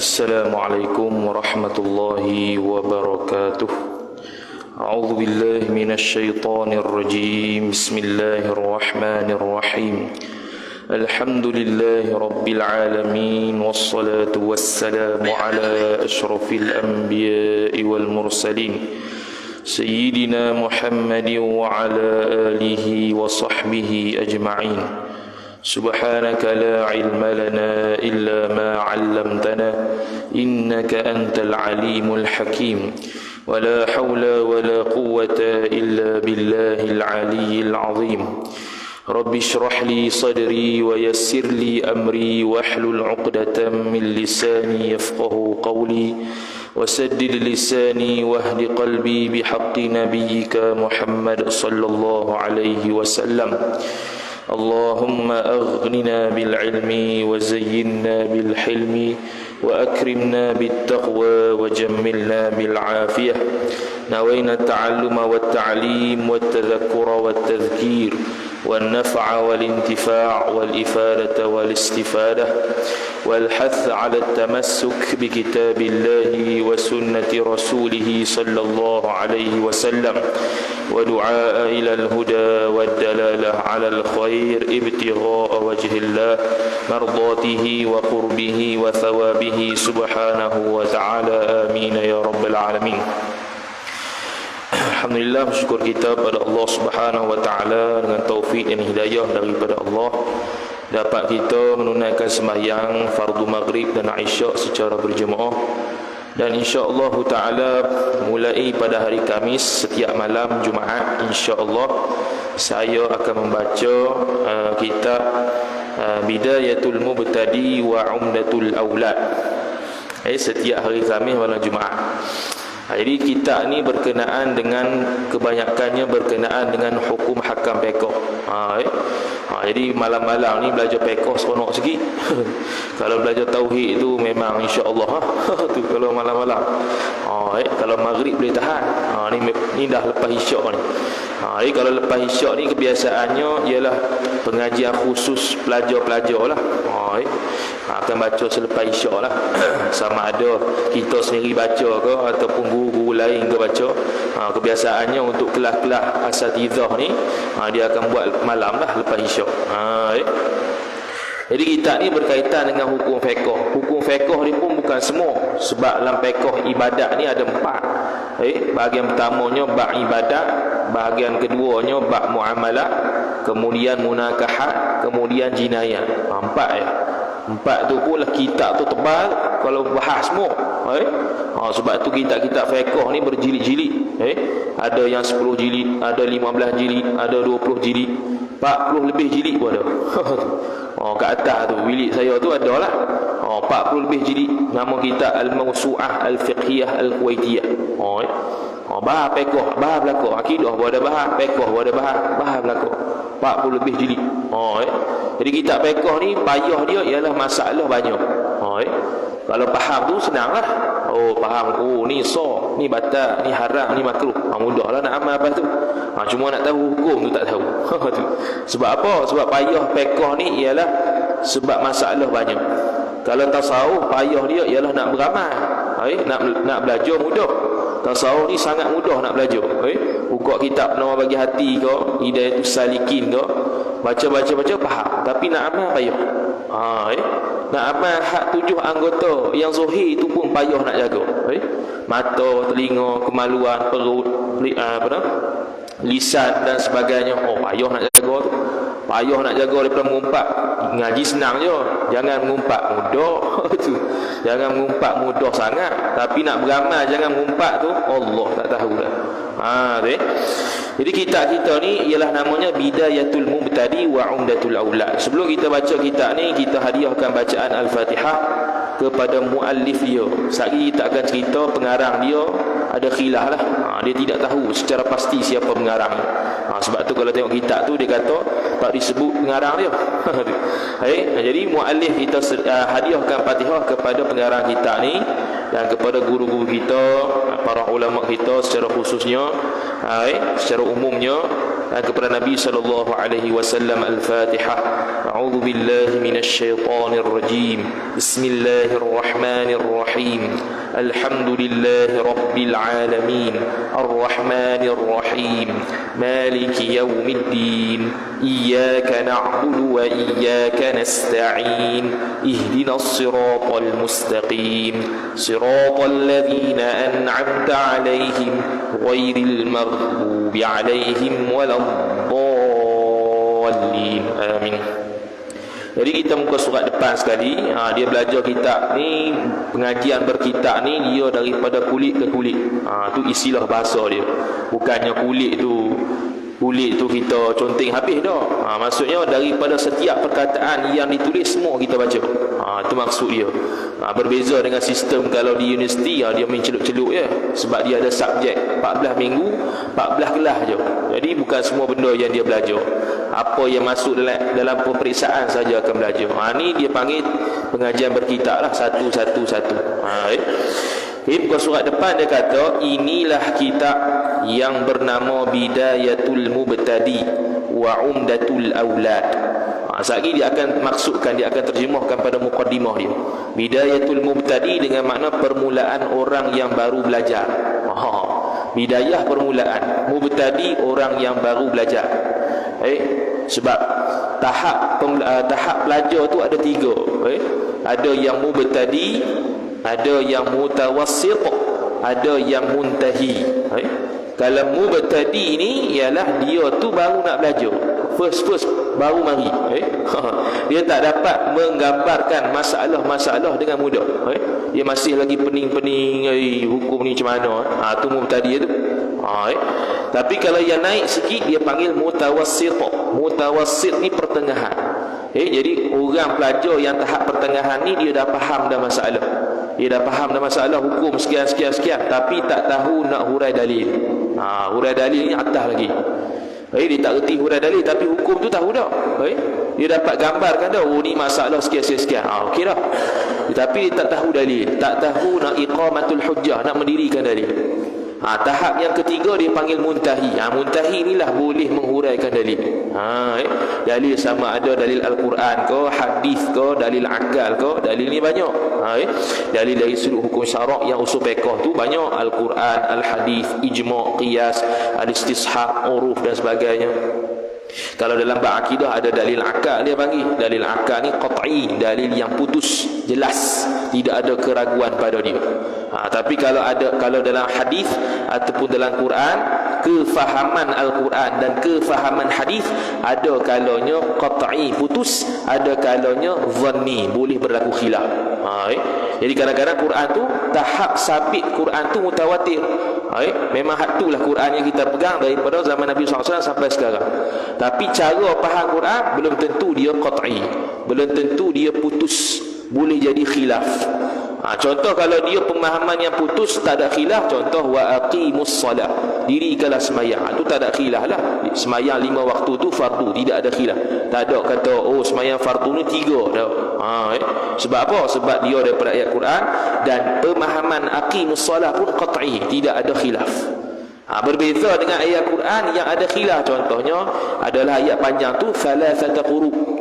السلام عليكم ورحمة الله وبركاته. أعوذ بالله من الشيطان الرجيم. بسم الله الرحمن الرحيم. الحمد لله رب العالمين، والصلاة والسلام على أشرف الأنبياء والمرسلين سيدنا محمد وعلى آله وصحبه أجمعين. سبحانك لا علم لنا إلا ما علمتنا إنك أنت العليم الحكيم، ولا حول ولا قوة إلا بالله العلي العظيم. رب اشرح لي صدري ويسر لي أمري واحلل عقدة من لساني يفقه قولي، وسدد لساني واهد قلبي بحق نبيك محمد صلى الله عليه وسلم. اللهم أغننا بالعلم وزينا بالحلم وأكرمنا بالتقوى وجملنا بالعافية. نوينا التعلم والتعليم والتذكر والتذكير والنفع والانتفاع والإفادة والاستفادة والحث على التمسك بكتاب الله وسنة رسوله صلى الله عليه وسلم، ودعاء إلى الهدى والدلالة على الخير ابتغاء وجه الله مرضاته وقربه وثوابه سبحانه وتعالى. آمين يا رب العالمين. Alhamdulillah, bersyukur kita pada Allah Subhanahu wa taala dengan taufik dan hidayah daripada Allah dapat kita menunaikan sembahyang fardu maghrib dan isyak secara berjemaah. Dan insya-Allah taala mulai pada hari Khamis setiap malam Jumaat, insya-Allah saya akan membaca kitab Bidayatul Mubtadi wa Umdatul Aulad. Setiap hari Khamis malam Jumaat. Jadi kitab ni berkenaan dengan, kebanyakannya berkenaan dengan hukum hakam pekoh. Jadi malam-malam ni belajar pekoh seronok sikit. Kalau belajar tauhid tu memang insya-Allah tu kalau malam-malam. Kalau maghrib boleh tahan. Ni dah lepas isyak ni. Jadi kalau lepas isyak ni kebiasaannya ialah pengajian khusus pelajar-pelajar lah. Akan baca selepas isyak lah. Sama ada kita sendiri baca ke ataupun guru-guru lain ke baca. Kebiasaannya untuk kelas-kelas asatidzah ni dia akan buat malam lah lepas isyak. Jadi kitab ni berkaitan dengan hukum fiqh. Hukum fiqh ni pun bukan semua, sebab dalam fiqh ibadat ni ada 4. Bahagian pertamanya bab ibadat, bahagian keduanya bab muamalah, kemudian munakahat, kemudian jinayah. 4 tu pun lah kitab tu tebal kalau bahas semua. Sebab tu kitab-kitab fiqh ni berjilid-jilid. Ada yang 10 jilid, ada 15 jilid, ada 20 jilid, 40 lebih jilid pun ada. Kat atas tu bilik saya tu ada lah 40 lebih jilid. Nama kitab Al-Mawsu'ah Al-Fiqhiyah Al-Kuwaitiyah. Bahas fiqh, bahas belakang akidah pun ada bahas, fiqh pun ada bahas belakang. 40 lebih jilid. Jadi kitab fiqh ni payah dia ialah masalah banyak. Kalau faham tu senanglah. Faham, ni sah, ni batal, ni haram, ni makruh. Mudahlah nak amal apa tu. Cuma nak tahu hukum tu tak tahu. Sebab apa? Sebab payah fiqh ni ialah sebab masalah banyak. Kalau tasawuf payah dia ialah nak beramal. Nak belajar mudah. Tasawuf ni sangat mudah nak belajar. Buka kitab Penawar Bagi Hati ke, Hidayatus Salikin ke, baca faham. Tapi nak amal payah. Nak amal hak 7 anggota yang zahir tu pun payah nak jaga. Mata, telinga, kemaluan, perut, lisan dan sebagainya. Payah nak jaga tu. Payah nak jaga daripada mengumpat. Ngaji senang je, jangan mengumpat mudah tu. Jangan mengumpat mudah sangat, tapi nak beramal jangan mengumpat tu Allah tak tahu dah. Jadi kitab kita ni ialah namanya Bidayatul Mubtadi wa Umdatul Aulad. Sebelum kita baca kitab ni, kita hadiahkan bacaan Al-Fatihah kepada muallif dia. Sekali kita akan cerita pengarang dia ada khilaf lah. Dia tidak tahu secara pasti siapa pengarang ni. Sebab tu kalau tengok kitab tu dia kata tak disebut pengarang dia. Jadi muallif kita hadiahkan Fatihah kepada pengarang kitab ni dan kepada guru-guru kita, para ulama kita secara khususnya, secara umumnya kepada Nabi sallallahu alaihi wasallam. Al-Fatihah. A'udzu billahi minasy syaithanir rajim. Bismillahirrahmanirrahim. Alhamdulillahi rabbil alamin. Arrahmanir rahim. Maliki yaumiddin. Iyyaka na'budu wa iyyaka nasta'in. Ihdinas siratal mustaqim. Siratal ladzina an'amta 'alaihim ghairil maghdubi 'alaihim waladdallin. Amin. Jadi kita muka surat depan sekali. Dia belajar kitab ni, pengajian berkitab ni dia daripada kulit ke kulit. Tu istilah bahasa dia. Bukannya kulit tu kita conteng habis dah. Maksudnya daripada setiap perkataan yang ditulis semua kita baca. Itu maksud dia. Berbeza dengan sistem kalau di universiti dia main celup-celup je. Sebab dia ada subjek 14 minggu 14 kelas je. Jadi bukan semua benda yang dia belajar. Apa yang masuk dalam peperiksaan saja akan belajar. Ni dia panggil pengajian berkitab lah, satu-satu. Bukan surat depan dia kata, inilah kitab yang bernama Bidayatul Mubtadi wa Umdatul Aulad. Sekali dia akan maksudkan, dia akan terjemahkan pada muqaddimah dia. Bidayatul Mubtadi dengan makna permulaan orang yang baru belajar. Bidayah permulaan, Mubtadi orang yang baru belajar. Sebab tahap belajar tu ada 3. Ada yang mubtadi, ada yang mutawassit, ada yang muntahi. Kalau mubtadi ni ialah dia tu baru nak belajar, first baru mari. Dia tak dapat menggambarkan masalah-masalah dengan mudah. Dia masih lagi pening-pening, hukum ni macam mana. Tu mubtadi tu. Tapi kalau yang naik sikit dia panggil mutawassit. Mutawassit ni pertengahan. Jadi orang pelajar yang tahap pertengahan ni dia dah faham dah masalah. Dia dah faham dah masalah hukum sekian, tapi tak tahu nak hurai dalil. Hurai dalil ni atas lagi. Dia tak reti hurai dalil tapi hukum tu tahu dah. Dia dapat gambarkan dah, ni masalah sekian. Okey dah. Tapi dia tak tahu dalil, tak tahu nak iqamatul hujjah, nak mendirikan dalil. Tahap yang ketiga dia panggil muntahi. Muntahi inilah boleh menghuraikan dalil. Dalil sama ada dalil Al-Quran ke, hadis ke, dalil akal ke. Dalil ni banyak. Dalil dari sudut hukum syarak yang usul fiqh tu banyak. Al-Quran, al-hadis, ijma', qiyas, al-istishab, uruf dan sebagainya. Kalau dalam bab akidah ada dalil akal, dia panggil dalil akal ni qat'i, dalil yang putus, jelas, tidak ada keraguan pada dia. Tapi kalau dalam hadis ataupun dalam Quran, kefahaman Al-Quran dan kefahaman hadis ada kalanya qat'i, putus, ada kalanya zanni, boleh berlaku khilaf. Jadi kadang-kadang Quran tu tahap sabit, Quran tu mutawatir. Memang hak itulah Quran yang kita pegang daripada zaman Nabi SAW sampai sekarang. Tapi cara faham Quran belum tentu dia qat'i, belum tentu dia putus, boleh jadi khilaf. Contoh kalau dia pemahaman yang putus tak ada khilaf, contoh wa aqimus salat, dirikanlah sembahyang, tu tak ada khilaf lah. Sembahyang 5 waktu tu fardu, tidak ada khilaf. Tak ada kata sembahyang fardu ni 3 dah. Sebab apa? Sebab dia daripada ayat Quran dan pemahaman aqimus salat pun qat'i, tidak ada khilaf. Berbeza dengan ayat Quran yang ada khilaf. Contohnya adalah ayat panjang tu salasata quru.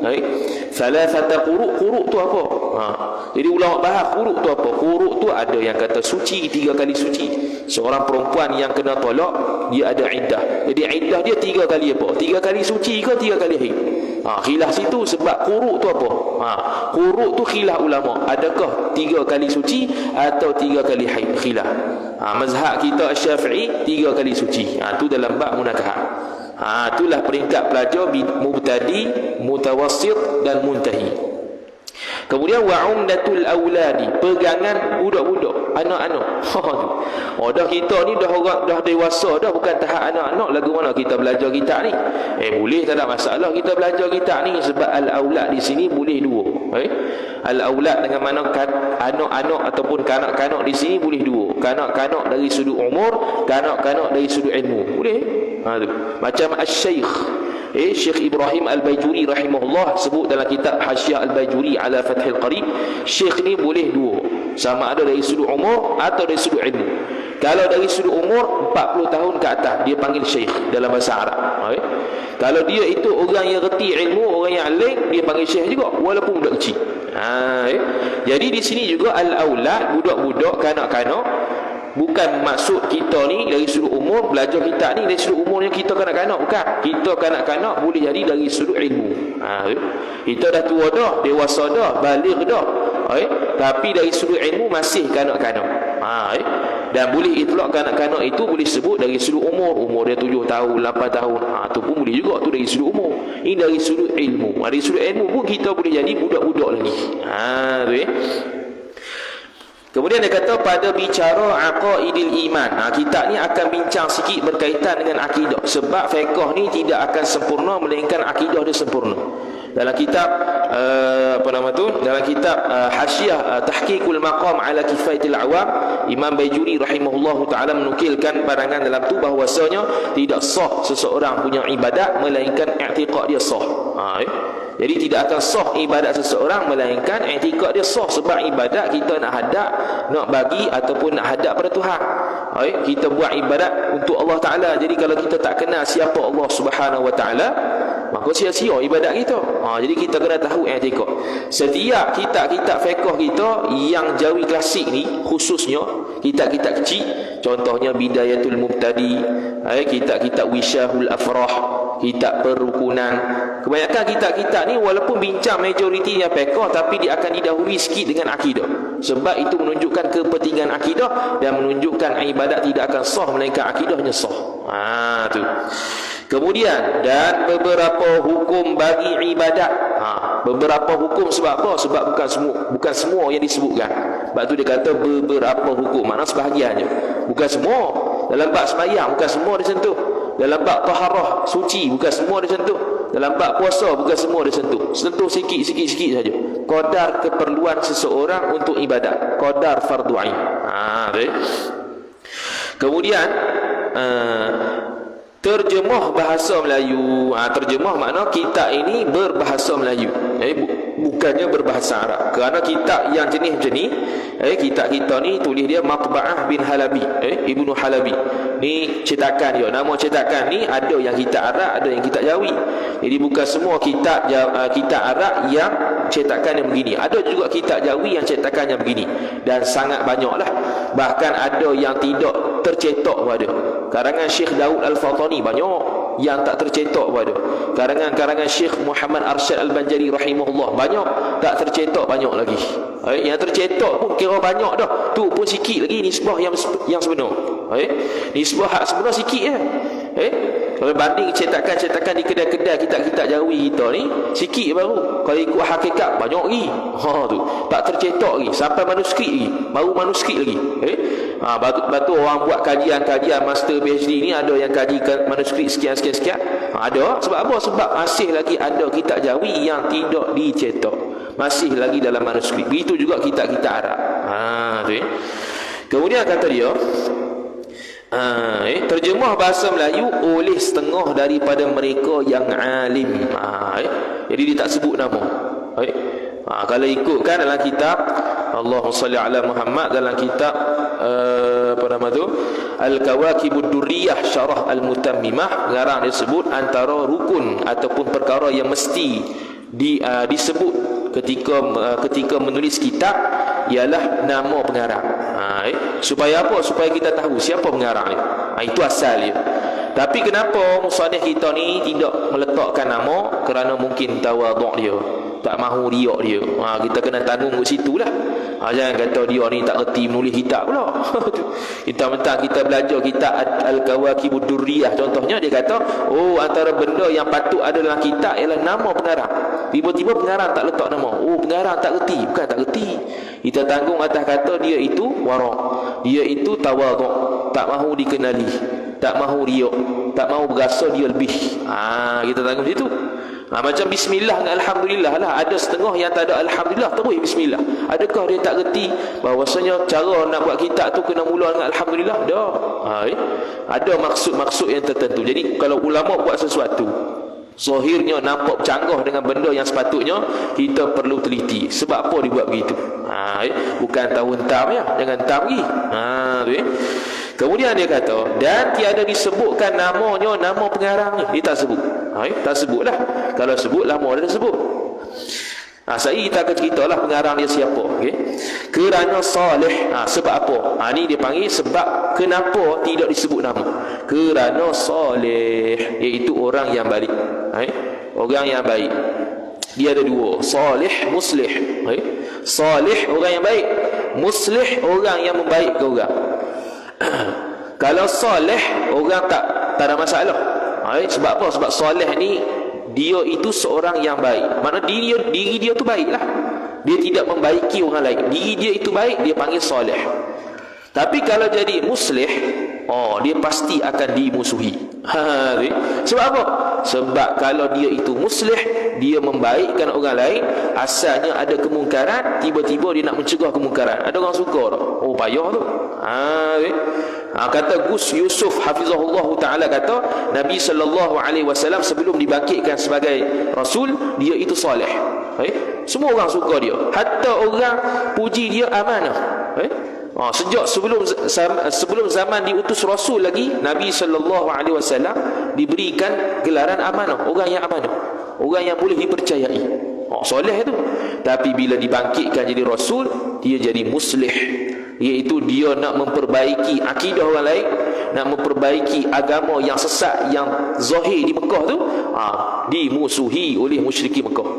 Salasata quru tu apa? Jadi ulama bahas quru tu apa? Quru tu ada yang kata suci, 3 kali suci. Seorang perempuan yang kena tolak dia ada iddah. Jadi iddah dia 3 kali apa? 3 kali suci ke 3 kali haid? Khilaf situ sebab quru tu apa? Quru tu khilaf ulama. Adakah 3 kali suci atau 3 kali haid? Khilaf. Mazhab kita Syafi'i 3 kali suci. Tu dalam bab munakahat. Itulah peringkat pelajar mubtadi, mutawassit dan muntahi. Kemudian wa umdatul auladi, pegangan budak-budak, anak-anak. Dah kita ni dah dewasa dah, bukan tahap anak-anak. Lagu mana kita belajar kitab ni? Boleh, tak ada masalah kita belajar kitab ni, sebab al-aulad di sini boleh 2. Al-aulad dengan mana anak-anak ataupun kanak-kanak di sini boleh 2. Kanak-kanak dari sudut umur, kanak-kanak dari sudut ilmu. Boleh. Macam Asy-Syaikh Syekh Ibrahim Al-Bajuri rahimahullah sebut dalam kitab Hasyiah Al-Bajuri ala Fathil Qarib, Syekh ni boleh 2, sama ada dari sudut umur atau dari sudut ilmu. Kalau dari sudut umur 40 tahun ke atas dia panggil syekh dalam bahasa Arab. Kalau dia itu orang yang reti ilmu, orang yang alim, dia panggil syekh juga walaupun budak kecil. Jadi di sini juga al-aulad, budak-budak, kanak-kanak, bukan maksud kita ni dari sudut umur belajar kita ni dari sudut umurnya kita kanak-kanak, bukan. Kita kanak-kanak boleh jadi dari sudut ilmu. Kita dah tua dah, dewasa dah, baligh dah. Tapi dari sudut ilmu masih kanak-kanak. Dan boleh itlak kanak-kanak itu boleh sebut dari sudut umur dia 7 tahun, 8 tahun. Tu pun boleh juga, tu dari sudut umur. Ini dari sudut ilmu. Dari sudut ilmu pun kita boleh jadi budak-budak lagi. Kemudian dia kata pada bicara aqaidil iman. Kita ni akan bincang sikit berkaitan dengan akidah. Sebab fiqh ni tidak akan sempurna melainkan akidah dia sempurna. Dalam kitab dalam kitab Hasyiah Tahqiqul Maqam ala Kifayatil Awam, Imam Baijuri rahimahullahu taala menukilkan pandangan dalam tu bahwasanya tidak sah seseorang punya ibadat melainkan i'tiqad dia sah. Jadi tidak akan sah ibadat seseorang melainkan i'tiqad dia sah. Sebab ibadat kita nak hadap, nak bagi ataupun nak hadap pada Tuhan. Kita buat ibadat untuk Allah Taala. Jadi kalau kita tak kenal siapa Allah Subhanahu Wa Taala, maka sia-sia ibadat kita. Jadi kita kena tahu i'tiqad. Setiap kitab-kitab fiqh kita yang jawi klasik ni, khususnya kitab-kitab kecil, contohnya Bidayatul Mubtadi, kitab-kitab Wishahul Afrah, kitab Perukunan. Kebanyakan kitab-kitab ni walaupun bincang majoritinya fiqh, tapi dia akan didahului sikit dengan akidah. Sebab itu menunjukkan kepentingan akidah dan menunjukkan ibadat tidak akan sah melainkan akidahnya sah. Tu. Kemudian dan beberapa hukum bagi ibadat. Beberapa hukum sebab apa? Sebab bukan semua yang disebutkan. Sebab tu dia kata beberapa hukum, makna sebahagiannya. Bukan semua. Dalam bab sembahyang bukan semua disentuh. Dalam bab taharah suci bukan semua disentuh. Dalam bab puasa bukan semua disentuh. Sentuh sikit saja. Qadar keperluan seseorang untuk ibadat, qadar fardu ain. Kemudian terjemah bahasa Melayu. Terjemah makna kitab ini berbahasa Melayu. Bukannya berbahasa Arab. Kerana kitab yang jenis macam ni, kitab kita ni tulis dia Matba'ah bin Halabi, Ibnu Halabi. Ni cetakan dia. Nama cetakan ni ada yang kitab Arab, ada yang kitab Jawi. Jadi bukan semua kitab Arab yang cetakan yang begini. Ada juga kitab Jawi yang cetakan yang begini. Dan sangat banyaklah. Bahkan ada yang tidak tercetak pada. Karangan Syekh Daud Al-Fatani banyak yang tak tercetak pada. Karangan Syekh Muhammad Arsyad Al-Banjari rahimahullah banyak tak tercetak, banyak lagi. Yang tercetak pun kira banyak dah. Tu pun sikit lagi nisbah yang sebenar. Nisbah hak sebenar sikit je. Kalau banding cetakan-cetakan di kedai-kedai kitab-kitab Jawi kita ni sikit baru. Kalau ikut hakikat banyak lagi. Tu tak tercetak lagi, sampai manuskrip lagi, baru manuskrip lagi. Batu orang buat kajian master PhD ni ada yang kajikan manuskrip sekian. Ada. Sebab apa? Sebab masih lagi ada kitab Jawi yang tidak dicetak, masih lagi dalam manuskrip. Begitu juga kitab-kitab Arab. Kemudian kata dia, terjemah bahasa Melayu oleh setengah daripada mereka yang alim. Jadi dia tak sebut nama. Kalau ikutkan dalam kitab Allahumma salli ala Muhammad, dalam kitab Al-Kawakibud Durriyah Syarah Al-Mutammimah, ngarang dia sebut antara rukun ataupun perkara yang mesti disebut ketika menulis kitab ialah nama pengarang. Supaya apa? Supaya kita tahu siapa pengarang dia. Itu asal dia. Tapi kenapa musannif kita ni tidak meletakkan nama? Kerana mungkin tawaduk dia, tak mahu riak dia. Kita kena tanggung kat situlah. Jangan kata dia ni tak reti menulis kitab pula. Kita mentang kita belajar kitab Al-Kawakibud Durriyah contohnya, dia kata antara benda yang patut ada dalam kitab ialah nama pengarang. Tiba-tiba pengarang tak letak nama. Pengarang tak reti. Bukan tak reti, kita tanggung atas kata dia itu warak, dia itu tawaduk, tak mahu dikenali, tak mahu riak, tak mahu berasa dia lebih. Kita tanggung situ. Macam bismillah dengan alhamdulillah lah. Ada setengah yang tak ada alhamdulillah terus bismillah. Adakah dia tak reti bahawasanya cara nak buat kitab tu kena mula dengan alhamdulillah? Dah. Ada maksud-maksud yang tertentu. Jadi kalau ulama buat sesuatu zahirnya nampak bercanggah dengan benda yang sepatutnya, kita perlu teliti sebab apa dibuat begitu. Bukan tahu hentam ya, jangan hentam lagi. Kemudian dia kata, dan tiada disebutkan namanya, nama pengarang ni. Dia tak sebut. Tak sebutlah. Kalau sebut, lama dia sebut. Saya kita akan ceritalah pengarang dia siapa. Okay? Kerana salih. Sebab apa? Ni dia panggil sebab kenapa tidak disebut nama. Kerana salih, iaitu orang yang baik. Orang yang baik. Dia ada dua, salih, muslih. Salih, orang yang baik. Muslih, orang yang membaikkan orang. Kalau salih, orang tak ada masalah. Sebab apa? Sebab salih ni, dia itu seorang yang baik. Maknanya diri dia tu baiklah. Dia tidak membaiki orang lain. Diri dia itu baik, dia panggil salih. Tapi kalau jadi muslih, dia pasti akan dimusuhi. Sebab apa? Sebab kalau dia itu muslih, dia membaikkan orang lain, asalnya ada kemungkaran, tiba-tiba dia nak mencegah kemungkaran. Ada orang suka tak? Payah tu. Kata Gus Yusuf hafizahullah taala, kata Nabi SAW sebelum dibangkitkan sebagai rasul, dia itu soleh. Semua orang suka dia, hatta orang puji dia amanah. Sejak sebelum zaman diutus rasul lagi, Nabi SAW diberikan gelaran amanah, orang yang amanah, orang yang boleh dipercayai. Soleh tu. Tapi bila dibangkitkan jadi rasul, dia jadi muslih, iaitu dia nak memperbaiki akidah orang lain, nak memperbaiki agama yang sesat, yang zahir di Mekah tu, dimusuhi oleh musyrikin Mekah.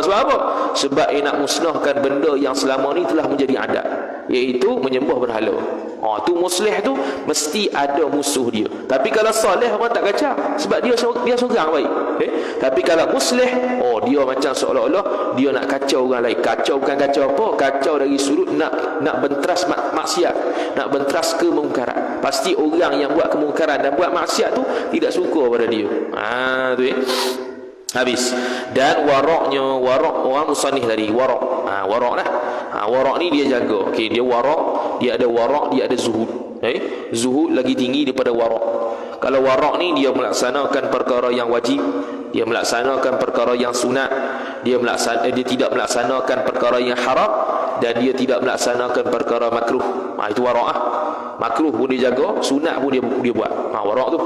Sebab apa? Sebab dia nak musnahkan benda yang selama ni telah menjadi adat, iaitu menyembah berhala. Tu muslih tu mesti ada musuh dia. Tapi kalau soleh, orang tak kacau, sebab dia seorang baik. Tapi kalau muslih, dia macam seolah-olah dia nak kacau orang lain. Kacau bukan kacau apa? Kacau dari sudut nak bentras maksiat, nak bentras kemungkaran. Pasti orang yang buat kemungkaran dan buat maksiat tu tidak suka pada dia. Tu habis. Dan waraknya, warak orang musannih tadi, warak. Warak lah. Warak ni dia jaga. Okey, dia warak, dia ada warak, dia ada zuhud. Zuhud lagi tinggi daripada warak. Kalau warak ni dia melaksanakan perkara yang wajib, dia melaksanakan perkara yang sunat, dia tidak melaksanakan perkara yang haram, dan dia tidak melaksanakan perkara makruh. Itu warak ah. Makruh pun dia jaga, sunat pun dia buat. Warak tu.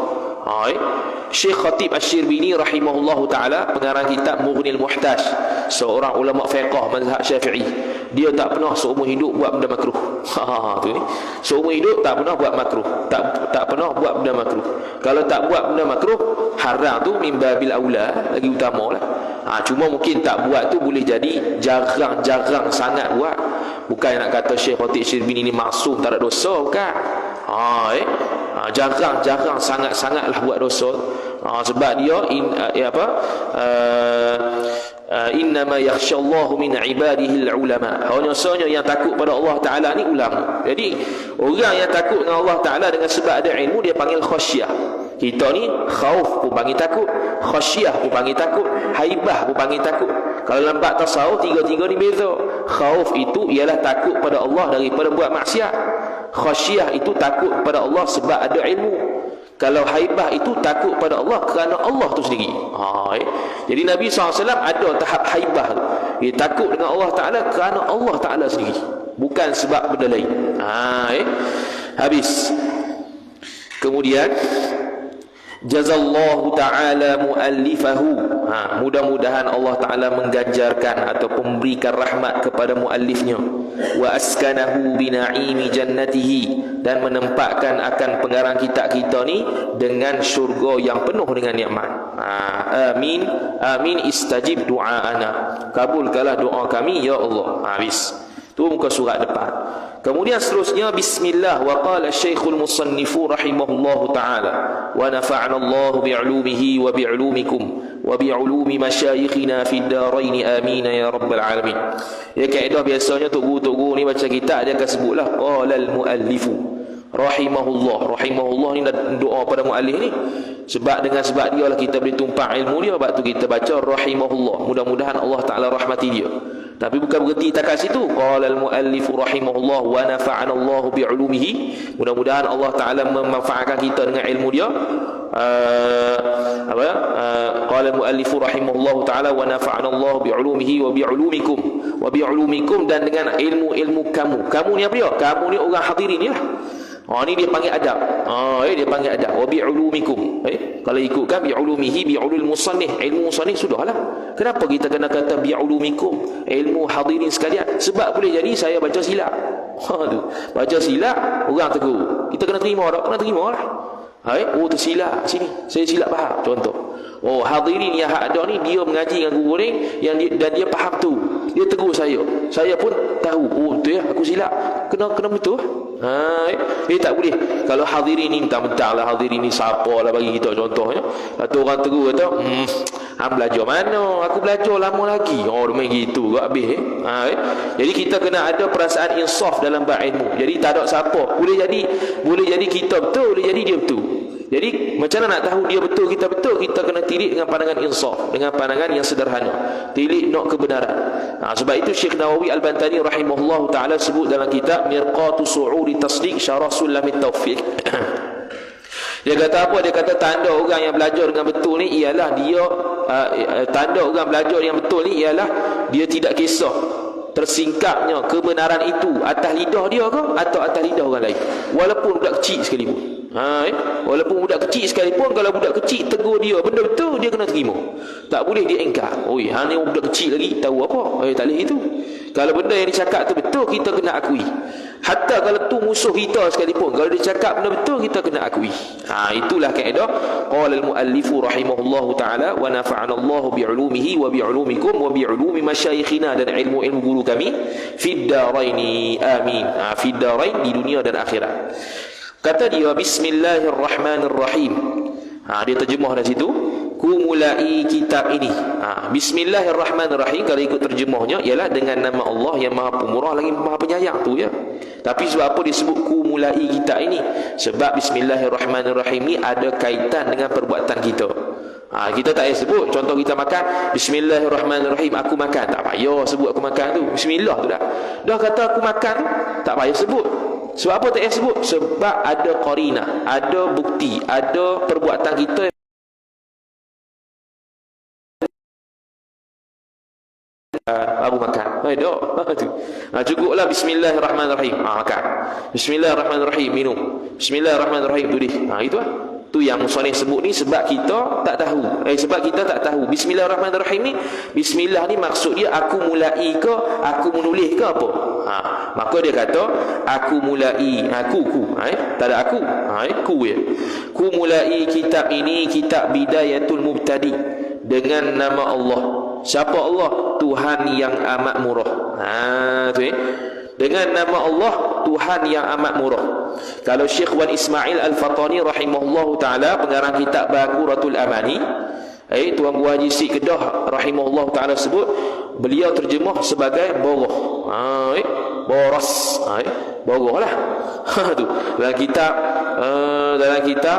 Syekh Khatib Asy-Syirbini rahimahullahu taala, pengarang kitab Mughnil Muhtaj, seorang ulama fiqh mazhab Syafi'i, dia tak pernah seumur hidup buat benda makruh. Tu ni. Seumur hidup tak pernah buat makruh. Tak pernah buat benda makruh. Kalau tak buat benda makruh, haram tu mimbabil aula, lagi utamalah. Cuma mungkin tak buat tu boleh jadi jarang sangat buat. Bukan nak kata Syekh Khatib Asy-Syirbini ni maksum tak ada dosa, bukan. Jarang sangat-sangatlah buat dosa. Sebab dia innama yakhshallahu min ibadihi al-ulama. Hanya sahaja yang takut pada Allah Taala ni ulama. Jadi orang yang takut dengan Allah Taala dengan sebab ada ilmu, dia panggil khasyah. Kita ni khauf pun panggil takut, khasyah pun panggil takut, haibah pun panggil takut. Kalau dalam bab tasawuf, tiga-tiga ni beza. Khauf itu ialah takut pada Allah daripada buat maksiat. Khasyah itu takut pada Allah sebab ada ilmu. Kalau haibah itu takut pada Allah kerana Allah tu sendiri. Jadi Nabi SAW ada tahap haibah tu. Dia takut dengan Allah Ta'ala kerana Allah Ta'ala sendiri, bukan sebab benda lain. Habis. Kemudian jazallahu ta'ala muallifahu. Mudah-mudahan Allah Ta'ala mengganjarkan ataupun memberikan rahmat kepada muallifnya. Wa askanahu bina'imi jannatihi, dan menempatkan akan pengarang kitab kita ni dengan syurga yang penuh dengan nikmat. Amin. Amin istajib du'aana. Kabulkanlah doa kami ya Allah. Habis. Tu muka surat depan. Kemudian seterusnya, bismillah, wa qala syekhul musannifu rahimahullahu ta'ala, wa nafa'ana Allah bi'ulumihi wa bi'ulumikum wa bi'ulumi masyayikhina fid darain amin ya rabbal alamin. Ya, kaedah biasanya tok guru ni baca kitab dia akan sebutlah qala al muallifu rahimahullah. Rahimahullah ni doa pada muallif ni, sebab dia lah kita boleh tumpah ilmu dia. Sebab tu kita baca rahimahullah, mudah-mudahan Allah Ta'ala rahmati dia. Tapi bukan berhenti takat situ. Qala al-muallif rahimahullah wa nafa'ana Allah bi'ulumihi, mudah-mudahan Allah Ta'ala memanfaatkan kita dengan ilmu dia. Qala al-muallif rahimahullah ta'ala wa nafa'ana Allah bi'ulumihi wa bi'ulumikum, dan dengan ilmu-ilmu kamu. Kamu ni apa dia? Kamu ni orang hadirin ni lah. Ni dia panggil adab. Dia panggil adab. Wa bi'ulumikum. Kalau ikutkan bi'ulumihi bi'ulul musannif, ilmu musannif sudahlah. Kenapa kita kena kata bi'ulumikum, ilmu hadirin sekalian? Sebab boleh jadi saya baca silap. Tu. Baca silap, orang tegur. Kita kena terima tak? Kena terima lah. Tersilap sini. Saya silap faham. Contoh. Hadirin yang ada ni, dia mengaji dengan guru ni dan dia faham tu. Dia tegur saya. Saya pun tahu, betul ya, aku silap. Kena betul. Tak boleh. Kalau hadirin ni mentang-mentang lah, hadirin ni siapa lah bagi kita contohnya. Atau orang tegur kata, hang belajar mana? Aku belajar lama lagi. Main gitu ke habis Jadi kita kena ada perasaan insaf dalam bab ilmu. Jadi tak ada siapa. Boleh jadi kita betul, boleh jadi dia betul. Jadi macam mana nak tahu dia betul, kita betul? Kita kena tilik dengan pandangan insaf, dengan pandangan yang sederhana. Tilik nak kebenaran. Sebab itu Syekh Nawawi Al-Bantani rahimahullah ta'ala sebut dalam kitab Mirqatu Su'uri Tasdiq Syarah Sulamit Taufiq. Dia kata apa? Dia kata tanda orang yang belajar dengan betul ni ialah dia tanda orang belajar yang betul ni ialah dia tidak kisah tersingkapnya kebenaran itu atas lidah dia ke atau atas lidah orang lain, walaupun budak kecil sekalipun. Walaupun budak kecil sekalipun, kalau budak kecil tegur dia benda betul, dia kena terima. Tak boleh dia engkar. Hang ni budak kecil lagi tahu apa? Tak boleh itu. Kalau benda yang dicakap tu betul, kita kena akui. Hatta kalau tu musuh kita sekalipun, kalau dia cakap benda betul, kita kena akui. Itulah kaedah. Qala al-muallifu rahimahullahu ta'ala wa nafa'ana Allah bi'ulumihi wa bi'ulumikum wa bi'ulumi masyayikhina, dan ilmu-ilmu guru kami fid daraini, amin. Fid darain, di dunia dan akhirat. Kata dia bismillahirrahmanirrahim. Dia terjemah dari situ. Ku mulai kitab ini. Bismillahirrahmanirrahim, kalau ikut terjemahnya ialah dengan nama Allah yang Maha Pemurah lagi Maha Penyayang tu ya. Tapi sebab apa disebut ku mulai kitab ini? Sebab bismillahirrahmanirrahim ni ada kaitan dengan perbuatan kita. Kita tak payah sebut. Contoh kita makan, bismillahirrahmanirrahim, aku makan. Tak payah sebut aku makan tu. Bismillah tu dah. Dah kata aku makan, tak payah sebut. Sebab apa tak payah sebut? Sebab ada qarinah, ada bukti, ada perbuatan kita Abu makan. Cukuplah bismillahirrahmanirrahim. Makan. Bismillahirrahmanirrahim, minum. Bismillahirrahmanirrahim, tulis. Itu lah. Tu yang musannif sebut ni sebab kita tak tahu. Sebab kita tak tahu. Bismillahirrahmanirrahim ni, bismillah ni maksud dia aku mulai ke, aku menulis ke apa? Maka dia kata aku mulai, aku. Tak ada aku. Ku ya. Ku mulai kitab ini, kitab Bidayatul Mubtadi, dengan nama Allah. Siapa Allah? Tuhan yang amat murah. Dengan nama Allah, Tuhan yang amat murah. Kalau Syekh Wan Ismail Al-Fatani rahimahullahu ta'ala, pengarang kitab Baquratul Amani, Tuan Guru Haji Sik Kedah rahimahullahu ta'ala sebut, beliau terjemah sebagai boroh. Boros. Boroh lah. Dalam kitab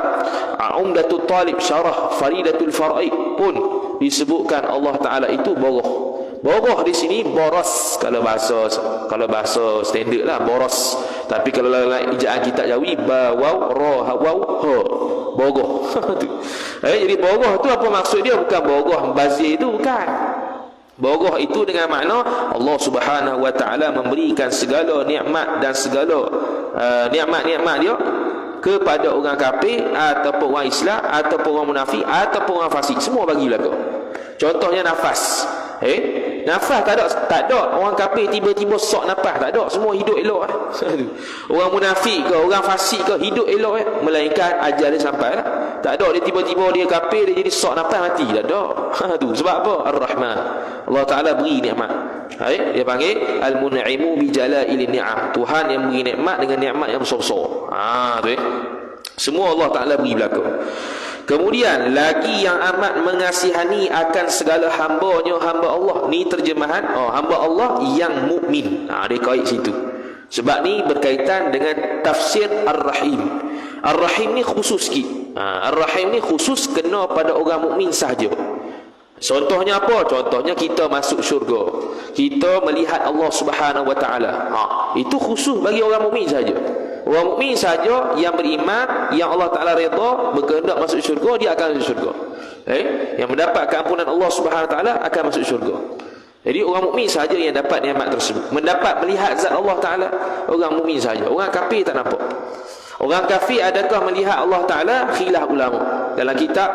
Umdatul Talib Syarah Faridatul Far'i pun disebutkan Allah Ta'ala itu boroh. Boroh di sini boros kalau bahasa standard lah, boros. Tapi kalau dalam ejaan kitab Jawi, ba waw ra ha waw ha, boroh. Jadi boroh tu apa maksud dia? Bukan boroh bazir itu, bukan. Boroh itu dengan makna Allah Subhanahu wa ta'ala memberikan segala nikmat dan segala nikmat-nikmat dia kepada orang kafir ataupun orang Islam ataupun orang munafik ataupun orang fasik, semua bagilah kau. Contohnya nafas. Nafas tak ada orang kafir tiba-tiba sok nafas, tak ada, semua hidup elok. Orang munafik ke, orang fasik ke, hidup elok melainkan ajal dia sampai lah. Tak ada dia tiba-tiba dia kafir, dia jadi sok nafas mati, tak ada. Sebab apa? Ar-Rahman, Allah Ta'ala beri nikmat. Dia panggil Al-Mun'imu bi Jalail Ni'am, Tuhan yang beri nikmat dengan nikmat yang besar-besar. Semua Allah Ta'ala beri belaka. Kemudian lagi yang amat mengasihani akan segala hamba-Nya, hamba Allah. Ni terjemahan hamba Allah yang mukmin. Dia kait situ. Sebab ni berkaitan dengan tafsir Ar-Rahim. Ar-Rahim ni khusus sikit. Ar-Rahim ni khusus kena pada orang mukmin sahaja. Contohnya apa? Contohnya kita masuk syurga, kita melihat Allah Subhanahu wa ta'ala. Itu khusus bagi orang mukmin saja. Orang mukmin saja yang beriman, yang Allah Ta'ala redha, berkehendak masuk syurga, dia akan masuk syurga. Yang mendapat keampunan Allah Subhanahu wa ta'ala akan masuk syurga. Jadi orang mukmin saja yang dapat nikmat tersebut, mendapat melihat zat Allah Ta'ala. Orang mukmin saja. Orang kafir tak nampak. Orang kafir adakah melihat Allah Ta'ala? Khilaf ulama. Dalam kitab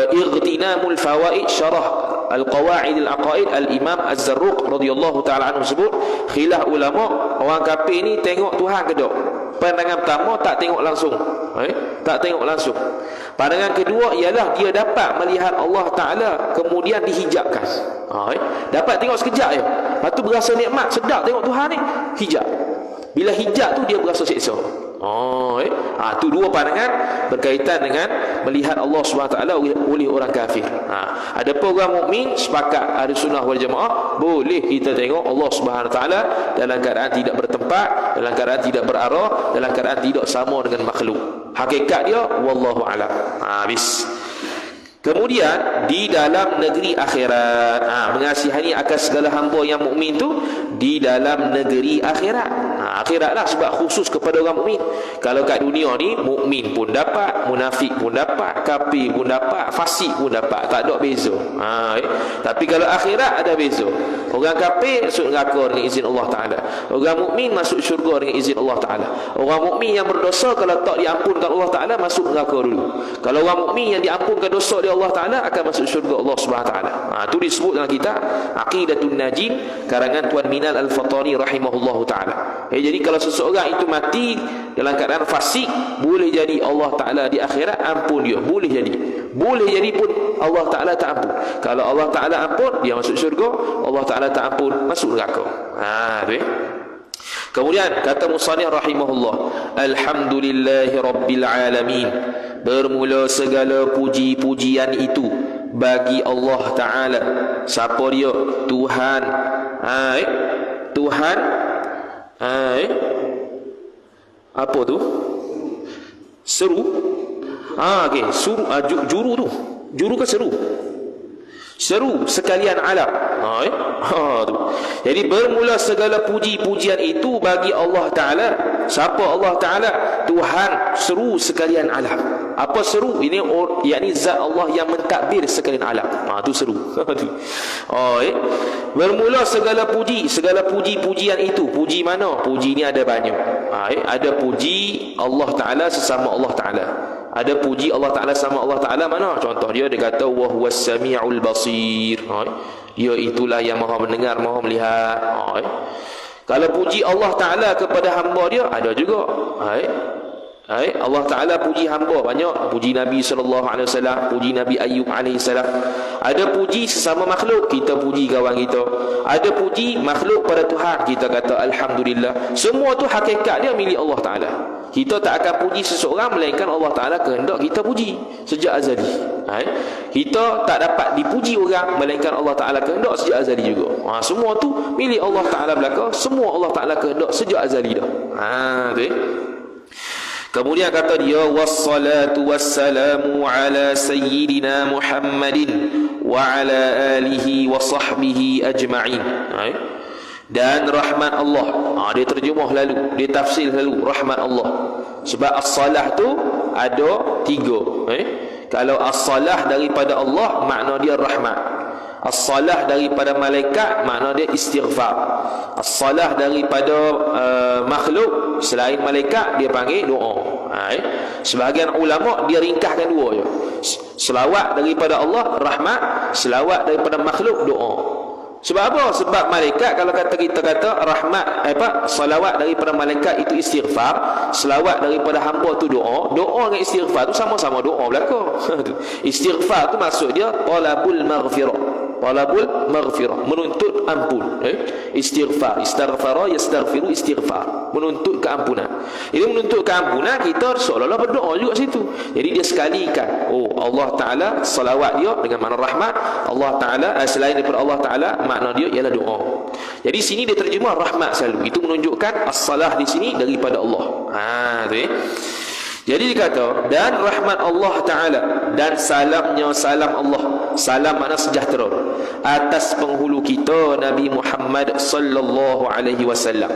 Ightinamul Fawaid Syarah Al-Qawaid Al-Aqaid Al-Imam Az-Zarruq radhiyallahu ta'ala anhu sebut, khilaf ulama, orang kafir ni tengok Tuhan ke tak? Pandangan pertama tak tengok langsung, tak tengok langsung. Pandangan kedua ialah dia dapat melihat Allah Ta'ala kemudian dihijabkan. Dapat tengok sekejap je, lepas tu berasa nikmat, sedap tengok Tuhan ni, hijab. Bila hijab tu dia berasa seksa. Tu dua pandangan berkaitan dengan melihat Allah SWT oleh orang kafir. Adapun orang mukmin sepakat Ahli Sunnah wal Jamaah, boleh kita tengok Allah SWT dalam keadaan tidak bertempat, dalam keadaan tidak berarah, dalam keadaan tidak sama dengan makhluk. Hakikat dia wallahu a'lam. Habis. Kemudian di dalam negeri akhirat, mengasihani akan segala hamba yang mukmin tu di dalam negeri akhirat. Akhiratlah sebab khusus kepada orang mukmin. Kalau kat dunia ni mukmin pun dapat, munafik pun dapat, kafir pun dapat, fasik pun dapat, tak ada beza. Tapi kalau akhirat ada beza. Orang kafir masuk neraka dengan izin Allah Taala. Orang mukmin masuk syurga dengan izin Allah Taala. Orang mukmin yang berdosa kalau tak diampunkan Allah Taala masuk neraka dulu. Kalau orang mukmin yang diampunkan dosa dia Allah Ta'ala akan masuk syurga Allah Subhanahu Wa Ta'ala. Itu disebut dalam kitab Aqidatun Najin karangan Tuan Minal Al-Fatani rahimahullahu ta'ala. Jadi kalau seseorang itu mati dalam keadaan fasik, boleh jadi Allah Ta'ala di akhirat ampun dia, boleh jadi. Boleh jadi pun Allah Ta'ala tak ampun. Kalau Allah Ta'ala ampun, dia masuk syurga. Allah Ta'ala tak ampun, masuk neraka. Kemudian kata musannif rahimahullah, alhamdulillahi rabbil alamin, bermula segala puji-pujian itu bagi Allah Ta'ala. Siapa dia? Tuhan. Tuhan apa tu? Seru. Okey, juru tu. Juru ke seru? Seru sekalian alam. Tu. Jadi bermula segala puji-pujian itu bagi Allah Ta'ala. Siapa Allah Ta'ala? Tuhan seru sekalian alam. Apa seru? Ini yakni zat Allah yang mentadbir sekalian alam. Tu seru. Bermula segala puji-pujian itu. Puji mana? Puji ni ada banyak. Ada puji Allah Ta'ala sesama Allah Ta'ala. Ada puji Allah Ta'ala sama Allah Ta'ala mana? Contoh dia kata wa huwas sami'ul basir. Dia itulah yang maha mendengar, maha melihat. Kalau puji Allah Ta'ala kepada hamba dia ada juga. Allah Ta'ala puji hamba banyak. Puji Nabi SAW, puji Nabi Ayub AS. Ada puji sesama makhluk, kita puji kawan kita. Ada puji makhluk pada Tuhan, kita kata Alhamdulillah. Semua tu hakikat dia milik Allah Ta'ala. Kita tak akan puji seseorang melainkan Allah Ta'ala kehendak kita puji sejak azali. Kita tak dapat dipuji orang melainkan Allah Ta'ala kehendak sejak azali juga. Semua tu milik Allah Ta'ala belaka. Semua Allah Ta'ala kehendak sejak azali dah. Kemudian kata dia wassalatu wassalamu ala sayyidina Muhammadin wa ala alihi wa sahbihi ajma'in. Dan rahmat Allah. Dia terjemah lalu, dia tafsir lalu rahmat Allah. Sebab as-salah tu ada tiga. Kalau as-salah daripada Allah, makna dia rahmat. As-salah daripada malaikat, makna dia istighfar. As-salah daripada makhluk selain malaikat, dia panggil doa. Sebahagian ulama dia ringkaskan dua je. Selawat daripada Allah rahmat, selawat daripada makhluk doa. Sebab apa? Sebab malaikat, kalau kita kata rahmat salawat daripada malaikat itu istighfar, selawat daripada hamba tu doa. Doa dengan istighfar tu sama-sama doa belaka. Istighfar tu maksud dia talabul maghfirah. Talabul maghfirah, menuntut ampun. Istighfar, istaghfara yastaghfiru, istighfar, menuntut keampunan. Ini menuntut keampunan, kita seolah-olah berdoa juga situ. Jadi dia sekalikan. Allah Ta'ala salawat dia dengan makna rahmat. Allah Ta'ala selain daripada Allah Ta'ala, makna dia ialah doa. Jadi sini dia terjemah rahmat selalu. Itu menunjukkan as-salah di sini daripada Allah. Jadi dia kata, dan rahmat Allah Ta'ala dan salamnya salam Allah. Salam makna sejahtera atas penghulu kita Nabi Muhammad sallallahu alaihi wasallam.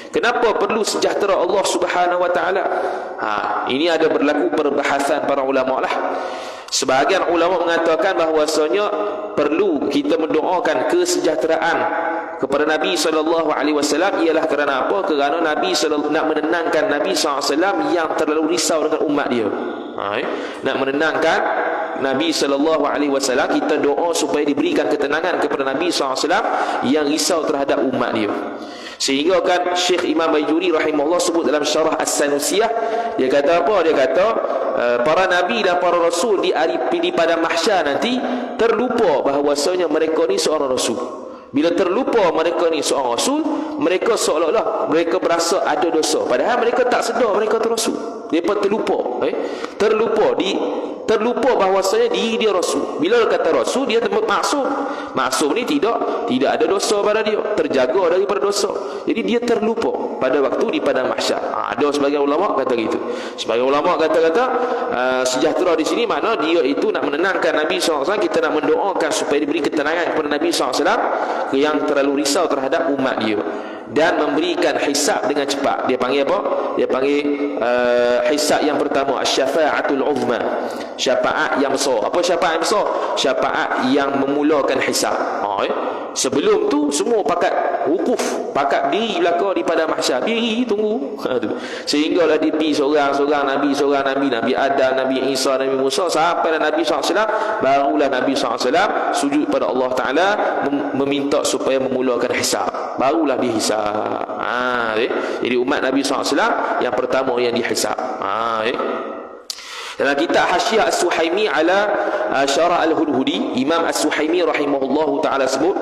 Kenapa perlu sejahtera Allah Subhanahu wa taala? Ini ada berlaku perbahasan para ulama lah. Sebahagian ulama mengatakan bahawasanya perlu kita mendoakan kesejahteraan kepada Nabi SAW ialah kerana apa? Kerana Nabi nak menenangkan Nabi SAW yang terlalu risau dengan umat dia. Nak menenangkan Nabi SAW, kita doa supaya diberikan ketenangan kepada Nabi SAW yang risau terhadap umat dia. Sehingga kan Syekh Imam Bajuri rahimahullah sebut dalam Syarah As-Sanusiyah, dia kata apa? Dia kata para nabi dan para rasul di pada mahsyar nanti terlupa bahawasanya mereka ni seorang rasul. Bila terlupa mereka ni seorang rasul, mereka seolah-olah mereka berasa ada dosa, padahal mereka tak sedar mereka tu rasul. Mereka terlupa, terlupa bahawasanya diri dia rasul. Bila dia kata rasul, dia maksum. Maksum ni tidak ada dosa pada dia, terjaga daripada dosa. Jadi dia terlupa pada waktu di padang mahsyar. Ada sebagian ulama kata gitu. Sebagian ulama kata sejahtera di sini makna dia itu nak menenangkan Nabi SAW. Kita nak mendoakan supaya diberi ketenangan kepada Nabi SAW yang terlalu risau terhadap umat dia, dan memberikan hisab dengan cepat. Dia panggil apa? Dia panggil hisab yang pertama asy-syafa'atul 'uzma, syafaat yang besar. Apa syafaat yang besar? Syafaat yang memulakan hisab. Sebelum tu semua pakat wukuf, pakat diri belaka di padang mahsyar, diri tunggu. Sehinggalah dipi seorang-seorang Nabi Adam, Nabi Isa, Nabi Musa, sampai Nabi SAW, barulah Nabi SAW sujud pada Allah Ta'ala meminta supaya memulakan hisab, barulah dihisab. Jadi umat Nabi SAW yang pertama yang dihisab. Dalam kitab Hasyiah As-Suhaimi ala Syarah Al-Hudhudi, Imam As-Suhaimi rahimahullahu ta'ala sebut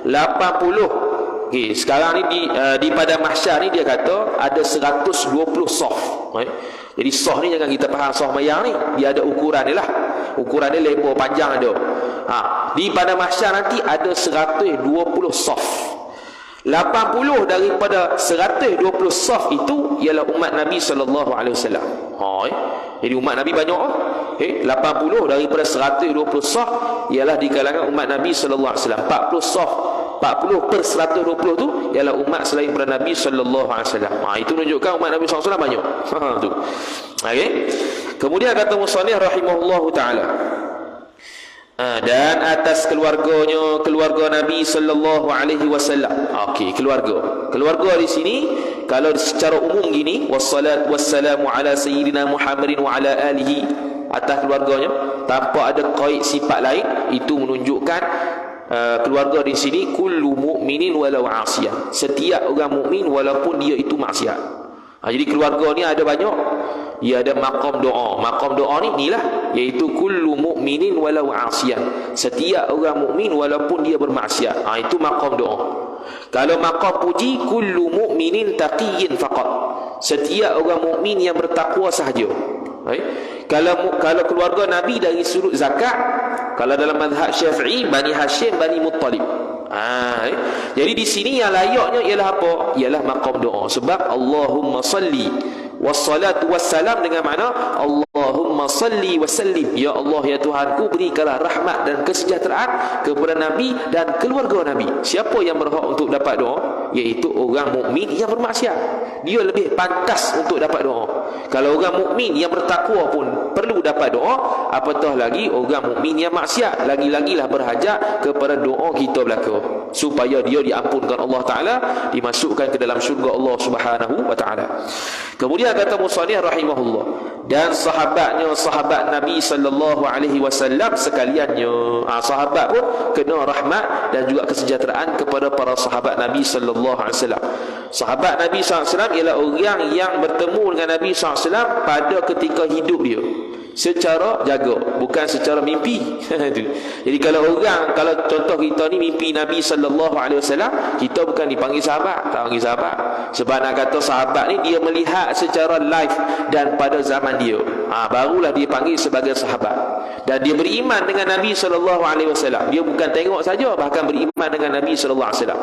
80. Sekarang ni di padang mahsyar ni dia kata ada 120 saf. Jadi saf ni jangan kita faham saf mayang ni, dia ada ukuran dia lah. Ukuran dia lebar panjang ada. Di padang mahsyar nanti ada 120 saf. 80 daripada 120 saf itu ialah umat Nabi sallallahu alaihi wasallam. Jadi umat Nabi banyak. 80 daripada 120 saf ialah di kalangan umat Nabi sallallahu alaihi wasallam. 40 saf, 40 per 120 tu ialah umat selain daripada Nabi sallallahu alaihi wasallam. Itu menunjukkan umat Nabi sallallahu alaihi wasallam banyak. Tu. Okey. Kemudian kata musannif rahimahullahu taala, dan atas keluarga Nabi sallallahu alaihi wasallam. Okey, keluarga di sini kalau secara umum gini, wassalat wassalamu ala sayyidina Muhammadin wa ala alihi, atas keluarganya tanpa ada qaid sifat lain, itu menunjukkan keluarga di sini kullu mu'minin walau 'asiyan, setiap orang mukmin walaupun dia itu maksiat. Jadi keluarga ni ada banyak. Ia ada maqam doa. Maqam doa ni inilah, iaitu kullu mu'minin walau 'asiyan, setiap orang mukmin walaupun dia bermaksiat. Itu maqam doa. Kalau maqam puji, kullu mu'minin taqiyyin faqat, setiap orang mukmin yang bertakwa sahaja. Kalau keluarga Nabi dari sudut zakat, kalau dalam mazhab Syafi'i, Bani Hashim, Bani Muttalib. Jadi di sini yang layaknya ialah apa? Ialah maqam doa. Sebab Allahumma salli wassalatu wassalam dengan makna Allahumma salli wasallim, ya Allah ya Tuhanku, berikanlah rahmat dan kesejahteraan kepada Nabi dan keluarga Nabi. Siapa yang berhak untuk dapat doa? Iaitu orang mukmin yang bermaksiat. Dia lebih pantas untuk dapat doa. Kalau orang mukmin yang bertakwa pun perlu dapat doa, apatah lagi orang mukmin yang maksiat, lagi-lagilah berhajat kepada doa kita belaka, supaya dia diampunkan Allah Ta'ala, dimasukkan ke dalam syurga Allah Subhanahu wa Ta'ala. Kemudian kata musannif rahimahullah, dan sahabat Nabi sallallahu alaihi wasallam sekaliannya. Sahabat pun kena rahmat dan juga kesejahteraan kepada para sahabat Nabi sallallahu alaihi wasallam. Sahabat Nabi sallallahu alaihi wasallam ialah orang yang bertemu dengan Nabi sallallahu alaihi wasallam pada ketika hidup dia, secara jaga, bukan secara mimpi. Jadi kalau contoh kita ni mimpi Nabi sallallahu alaihi wasallam, kita bukan dipanggil sahabat, tak panggil sahabat. Sebab nak kata sahabat ni dia melihat secara live dan pada zaman dia, barulah dia panggil sebagai sahabat. Dan dia beriman dengan Nabi sallallahu alaihi wasallam. Dia bukan tengok saja, bahkan beriman dengan Nabi sallallahu alaihi wasallam.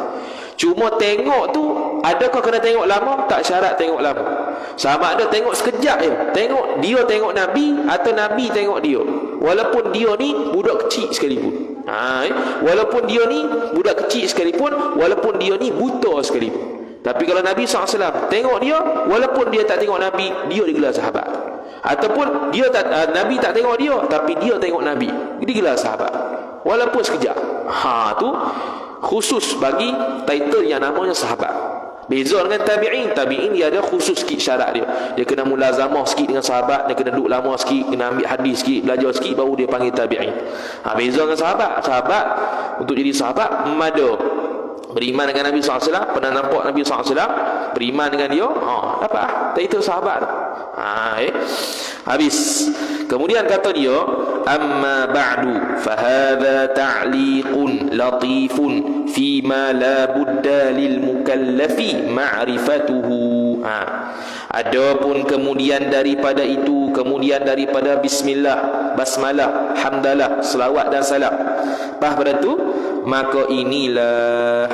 Cuma tengok tu, adakah kena tengok lama? Tak syarat tengok lama. Sama ada tengok sekejap je. Tengok Nabi atau Nabi tengok dia. Walaupun dia ni budak kecil sekalipun. Walaupun dia ni budak kecil sekalipun, walaupun dia ni buta sekalipun. Tapi kalau Nabi SAW tengok dia, walaupun dia tak tengok Nabi, dia digelar sahabat. Ataupun Nabi tak tengok dia, tapi dia tengok Nabi, digelar sahabat, walaupun sekejap. Tu khusus bagi title yang namanya sahabat. Beza dengan tabi'in. Tabi'in dia ada khusus sikit syarat dia. Dia kena mulazamah sikit dengan sahabat, dia kena duduk lama sikit, kena ambil hadis sikit, belajar sikit, baru dia panggil tabi'in. Beza dengan sahabat. Sahabat, untuk jadi sahabat, ada beriman dengan Nabi SAW, pernah nampak Nabi SAW, beriman dengan dia, dapat tak itu sahabat. Habis. Kemudian kata dia, amma ba'du fahadha ta'liqun latifun fima la budda lil mukallafi ma'rifatuhu. Adapun kemudian daripada itu, kemudian daripada bismillah, basmalah, hamdalah, selawat dan salam, lepas pada tu, maka inilah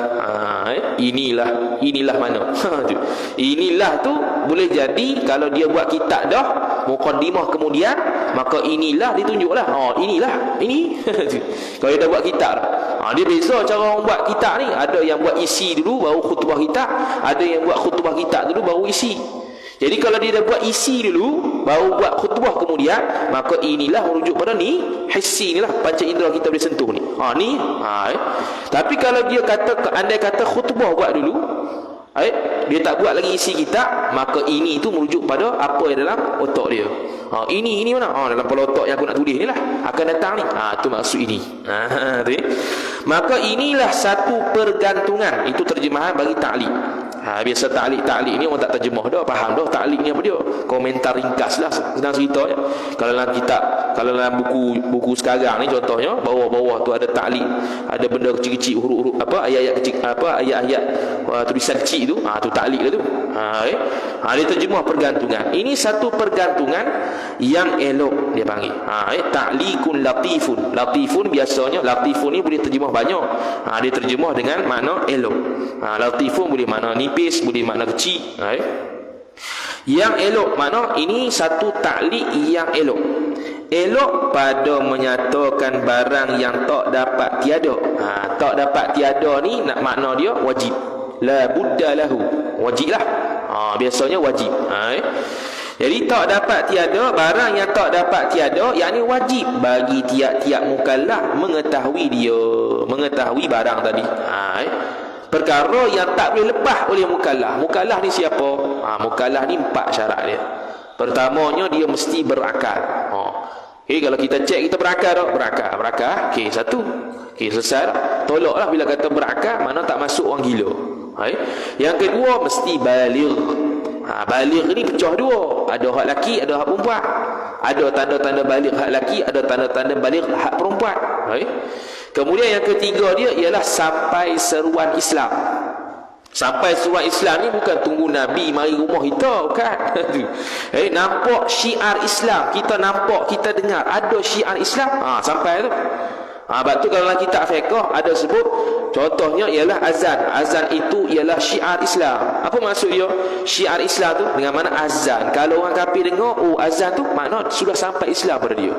mana inilah tu boleh jadi kalau dia buat kitab dah muqaddimah kemudian, maka inilah ditunjuklah, ini kalau dia dah buat kitab dia beza cara orang buat kitab ni. Ada yang buat isi dulu baru khutbah kitab, ada yang buat khutbah kitab dulu baru isi. Jadi kalau dia dah buat isi dulu baru buat khutbah kemudian, maka inilah merujuk pada ni, hissi inilah panca indera kita boleh sentuh ni. Tapi kalau dia kata, andai kata khutbah buat dulu, dia tak buat lagi isi kitab, maka ini itu merujuk pada apa yang dalam otak dia. Ini mana? Dalam kepala otak yang aku nak tulis ni lah, akan datang ni. Itu maksud ini. Maka inilah satu pergantungan. Itu terjemahan bagi ta'liq. Biasa ta'liq ni orang tak terjemah dah, faham dah ta'liq ni apa dia? Komentar ringkas lah, senang cerita je. Kalau dalam kitab, kalau dalam buku sekarang ni contohnya, bawah-bawah tu ada ta'liq, ada benda kecil-kecil, huruf-huruf ayat-ayat kecil, ayat-ayat tulisan kecil tu, tu ta'liq lah tu. Dia terjemah pergantungan. Ini satu pergantungan yang elok dia panggil. Ta'liqun latifun. Latifun biasanya, latifun ni boleh terjemah banyak. Dia terjemah dengan makna elok. Latifun boleh makna nipis, boleh makna kecil. Yang elok makna ini satu ta'liq yang elok. Elok pada menyatakan barang yang tak dapat tiada. Tak dapat tiada ni nak makna dia wajib. La budda lahu. Wajib lah. Biasanya wajib. Jadi tak dapat tiada, barang yang tak dapat tiada, yakni wajib bagi tiap-tiap mukallaf mengetahui dia, mengetahui barang tadi. Perkara yang tak boleh lepas oleh mukallaf. Mukallaf ni siapa? Mukallaf ni 4 syarat dia. Pertamanya dia mesti berakal. Kalau kita cek kita berakal tak? Berakal. Satu. Selesai dah. Tolaklah bila kata berakal, mana tak masuk orang gila. Yang kedua mesti baligh. Baligh ni pecah dua. Ada hak laki, ada hak perempuan. Ada tanda-tanda baligh hak laki, ada tanda-tanda baligh hak perempuan. Kemudian yang ketiga dia ialah sampai seruan Islam. Sampai seruan Islam ni bukan tunggu Nabi mari rumah kita, bukan. Nampak syiar Islam, kita nampak, kita dengar ada syiar Islam, sampai tu. Sebab tu kalau dalam kitab fiqh ada sebut, contohnya ialah azan. Azan itu ialah syiar Islam. Apa maksud dia? Syiar Islam tu dengan mana azan. Kalau orang kafir dengar, azan tu makna sudah sampai Islam pada dia.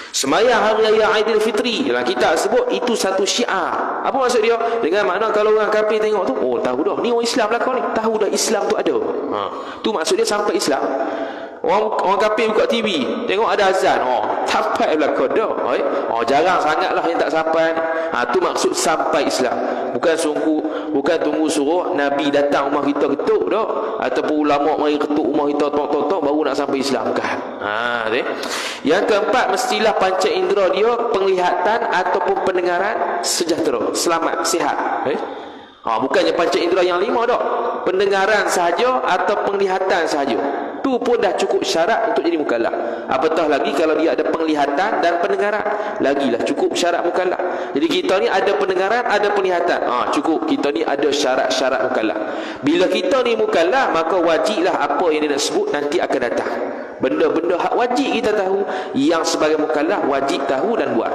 Sembahyang hari raya Aidilfitri, dalam kitab sebut itu satu syiar. Apa maksud dia? Dengan makna kalau orang kafir tengok tu, tahu dah ni orang Islam lah kau ni. Tahu dah Islam tu ada. Tu maksud dia sampai Islam. Orang kafir buka TV, tengok ada azan, sampai belakang dah. Jarang sangatlah yang tak sampai. Tu maksud sampai Islam. Bukan tunggu suruh Nabi datang rumah kita ketuk dah, ataupun ulama mari ketuk rumah kita tok baru nak sampai Islam, kan. Yang keempat, mestilah panca indera dia penglihatan ataupun pendengaran sejahtera, selamat, sihat. Bukannya panca indera yang 5 dah. Pendengaran sahaja atau penglihatan sahaja, tu pun dah cukup syarat untuk jadi mukallaf. Apatah lagi kalau dia ada penglihatan dan pendengaran, lagilah cukup syarat mukallaf. Jadi kita ni ada pendengaran, ada penglihatan, cukup. Kita ni ada syarat-syarat mukallaf. Bila kita ni mukallaf, maka wajiblah apa yang dia nak sebut nanti akan datang. Benda-benda hak wajib kita tahu, yang sebagai mukallaf wajib tahu dan buat.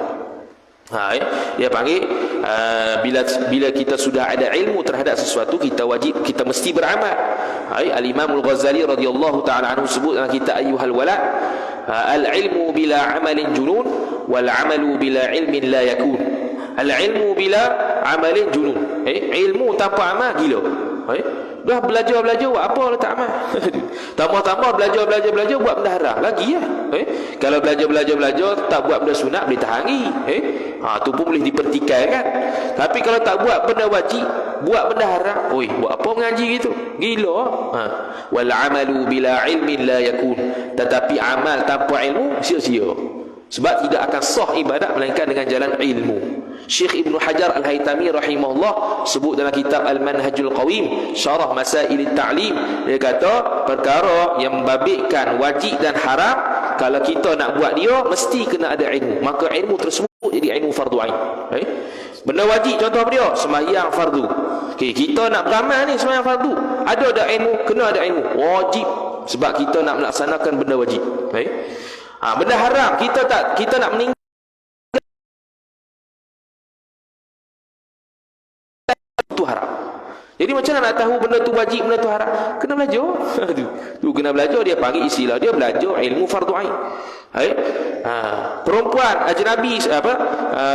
Dia panggil bila kita sudah ada ilmu terhadap sesuatu, kita wajib, kita mesti beramal. Al-Imam Al-Ghazali radhiyallahu ta'ala anhu sebut dalam kitab Ayyuhal Walad, al-ilmu bila amalin junun, wal amalu bila ilmin la yakun. Al-ilmu bila amalin junun. Ilmu tanpa amal gila. Dah belajar buat apa lah tak amal. Tambah-tambah belajar buat benda haram lagi ya. Kalau belajar tak buat benda sunat boleh tahan lagi. Tu pun boleh dipertikaikan. Tapi kalau tak buat benda wajib, buat benda haram, buat apa mengaji gitu? Gila. Wal amalu bila ilmin la yakun. Tetapi amal tanpa ilmu sia-sia. Sebab tidak akan sah ibadat melainkan dengan jalan ilmu. Syekh Ibn Hajar Al-Haytami rahimahullah sebut dalam kitab Al-Manhajul Qawim Syarah Masail Ta'lim, dia kata perkara yang membabitkan wajib dan haram, kalau kita nak buat dia mesti kena ada ilmu. Maka ilmu tersebut jadi ilmu fardu ain. Benda wajib contoh apa dia? Sembahyang fardu. Kita nak beramal ni sembahyang fardu, ada ilmu, kena ada ilmu wajib, sebab kita nak melaksanakan benda wajib. Benda haram kita nak meninggal tu haram. Jadi macam mana nak tahu benda tu wajib, benda tu haram? Kena belajar. tu kena belajar. Dia panggil istilah dia belajar ilmu fardu ain. Perempuan ajnabi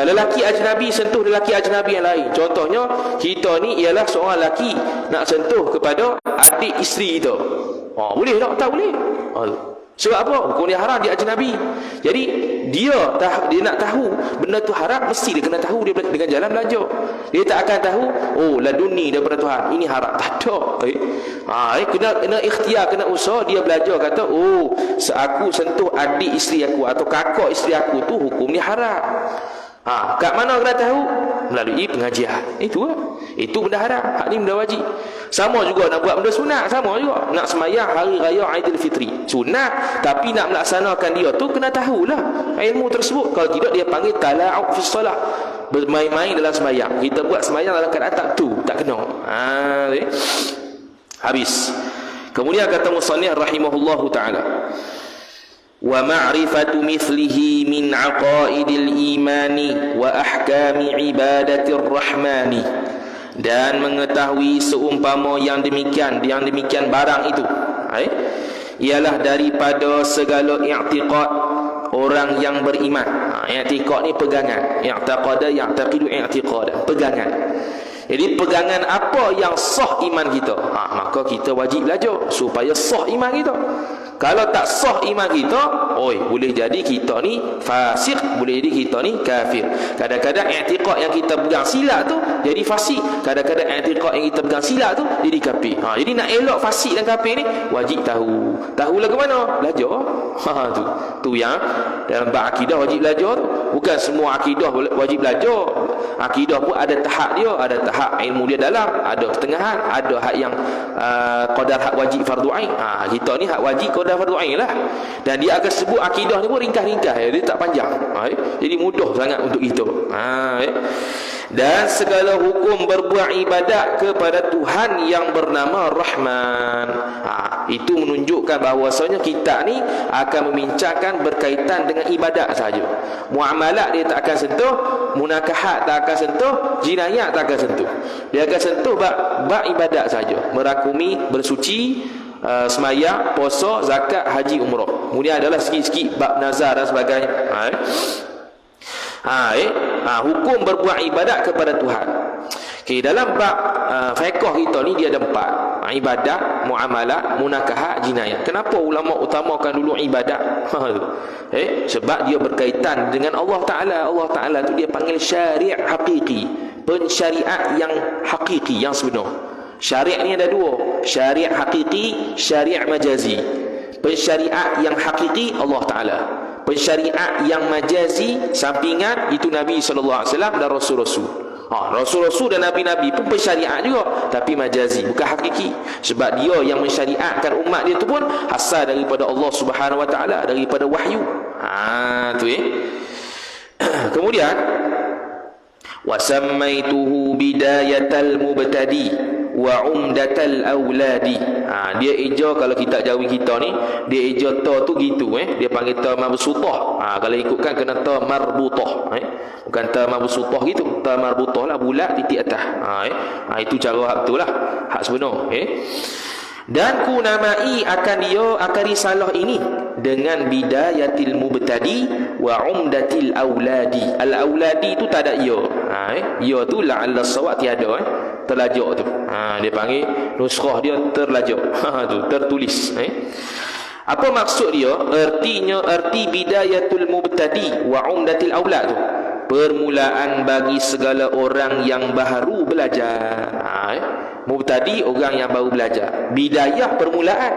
lelaki ajnabi sentuh lelaki ajnabi yang lain. Contohnya kita ni ialah seorang lelaki nak sentuh kepada adik isteri kita. Boleh tak? Tak boleh. Sebab apa? Hukum dia haram, dia ajnabi. Jadi dia nak tahu benda tu haram, mesti dia kena tahu dia dengan jalan belajar. Dia tak akan tahu laduni daripada Tuhan, ini haram. Tak ada. Kena ikhtiar, kena usaha. Dia belajar kata aku sentuh adik isteri aku atau kakak isteri aku tu hukum ni haram. Kat mana kena tahu? Melalui pengajian. Itu benda haram. Hak ni benda wajib. Sama juga nak buat benda sunat, sama juga. Nak sembahyang hari raya Aidilfitri, sunat, tapi nak melaksanakan dia tu kena tahulah ilmu tersebut. Kalau tidak dia panggil tala'ub fi shalah, bermain-main dalam sembahyang. Kita buat sembahyang dalam keadaan tak kena. Habis. Kemudian kata musannif rahimahullahu taala, wa ma'rifatu mithlihi min aqaidil imani wa ahkami ibadatir rahmani, dan mengetahui seumpama yang demikian barang itu ialah daripada segala i'tiqad orang yang beriman. I'tiqad ni pegangan, i'taqada ya'taqidu i'tiqadan, pegangan. Jadi pegangan apa yang sah iman kita, maka kita wajib belajar supaya sah iman kita. Kalau tak sah iman kita, boleh jadi kita ni fasik, boleh jadi kita ni kafir. Kadang-kadang i'tiqad yang kita pegang silap tu jadi fasik, kadang-kadang i'tiqad yang kita pegang silap tu jadi kafir. Jadi nak elok fasik dan kafir ni wajib tahu. Tahu lagu mana? Belajar. Tu yang dalam bab akidah wajib belajar tu. Bukan semua akidah wajib belajar. Akidah pun ada tahap dia, ada tahap ilmu dia dalam, ada ketengahan, ada hak yang qadar hak wajib fardu ain. Kita ni hak wajib qadar fardu ain lah. Dan dia akan sebut akidah ni pun ringkas-ringkas, dia tak panjang. Jadi mudah sangat untuk kita. Dan segala hukum berbuat ibadat kepada Tuhan yang bernama Rahman. Itu menunjukkan bahawasanya kita ni akan membincangkan berkaitan dengan ibadat saja. Muamalat dia tak akan sentuh, munakahat tak akan sentuh, jinayat tak akan sentuh. Dia akan sentuh bab ibadat saja, merakumi, bersuci, sembahyang, puasa, zakat, haji, umrah. Kemudian adalah sikit-sikit bab nazar dan sebagainya. Hukum berbuat ibadat kepada Tuhan. Dalam bab fiqh kita ni dia ada 4. Ibadat, muamalat, munakahat, jinayat. Kenapa ulama utamakan dulu ibadat? Sebab dia berkaitan dengan Allah Ta'ala. Allah Ta'ala tu dia panggil syari' hakiki, pensyariat yang hakiki, yang sebenar. Syariat ni ada 2, syariat hakiki, syariat majazi. Pensyariat yang hakiki Allah Ta'ala, pensyariat yang majazi sampingan itu Nabi SAW dan Rasul-Rasul. Rasul-Rasul dan Nabi-Nabi pun pensyariat juga, tapi majazi, bukan hakiki. Sebab dia yang mensyariatkan umat dia tu pun asal daripada Allah Subhanahu Wa Ta'ala, daripada wahyu. Kemudian wasammaituhu bidayatal mubtadi wa umdatal auladi. Dia eja, kalau kita jawi kita ni, dia eja ta tu gitu, dia panggil ta mabsutah. Kalau ikutkan kena ta marbutah, bukan ta mabsutah gitu. Ta marbutah lah, bulat titik atas. Itu cara hak betul lah, hak sebenar. Dan ku namai akan risalah ini dengan bidayatil mubtadi wa umdatil auladi. Al auladi tu tak ada ya. Ya tu la'alla sawab tiada. terlajak tu. Dia panggil nuskhah dia terlajak. Tu tertulis. Apa maksud dia? Erti bidayatul mubtadi wa umdatil aulad tu. Permulaan bagi segala orang yang baru belajar. Mubtadi orang yang baru belajar. Bidayah permulaan.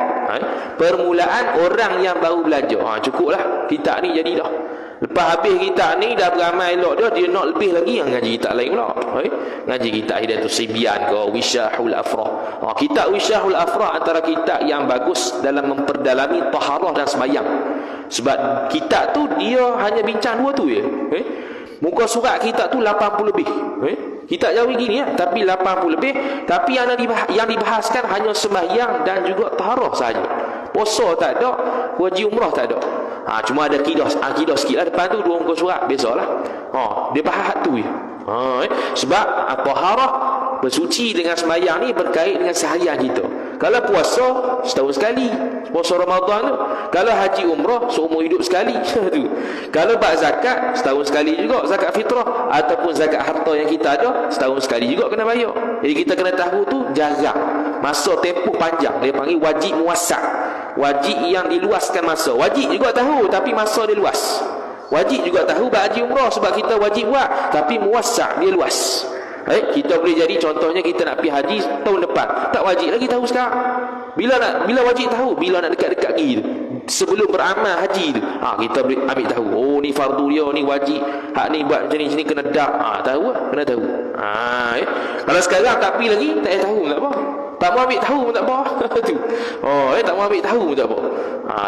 Permulaan orang yang baru belajar. Cukuplah kitab ni jadi dah. Lepas habis kitab ni dah beramal elok dia nak lebih lagi yang ngaji kitab lain pula. Ngaji kitab Hidayatus Sibyan ke Wisyahul Afrah. Kitab Wisyahul Afrah antara kitab yang bagus dalam memperdalami taharah dan sembahyang. Sebab kitab tu dia hanya bincang dua tu je. Muka surat kitab tu 80 lebih. Kitab Jawi gini tapi 80 lebih. Tapi yang dibahaskan hanya sembahyang dan juga taharah saja. Puasa tak ada, wajib umrah tak ada. Cuma ada akidah sikit lah depan tu, 2 muka surat, biasalah. Dia bahas tu je. Sebab taharah bersuci dengan sembahyang ni berkait dengan seharian kita. Kalau puasa setahun sekali, puasa Ramadan tu. Kalau haji umrah seumur hidup sekali. Kalau bak zakat setahun sekali juga, zakat fitrah ataupun zakat harta yang kita ada setahun sekali juga kena bayar. Jadi kita kena tahu tu jarak, masa tempoh panjang. Dia panggil wajib muwassa'. Wajib yang diluaskan masa. Wajib juga tahu tapi masa dia luas. Wajib juga tahu bak haji umrah sebab kita wajib buat, tapi muwassa' dia luas. Kita boleh jadi contohnya kita nak pergi haji tahun depan, tak wajib lagi tahu sekarang. Bila wajib tahu? Bila nak dekat-dekat gitu, sebelum beramal haji tu, kita boleh ambil tahu. Oh ni fardu dia, ni wajib. Hak ni buat macam ni sini kena dak. Tahu lah, kena tahu. Kalau sekarang tak pergi lagi, tak tahu tak apa. Tak mau ambil tahu pun tak apa. Tu. Tak mau ambil tahu pun tak apa.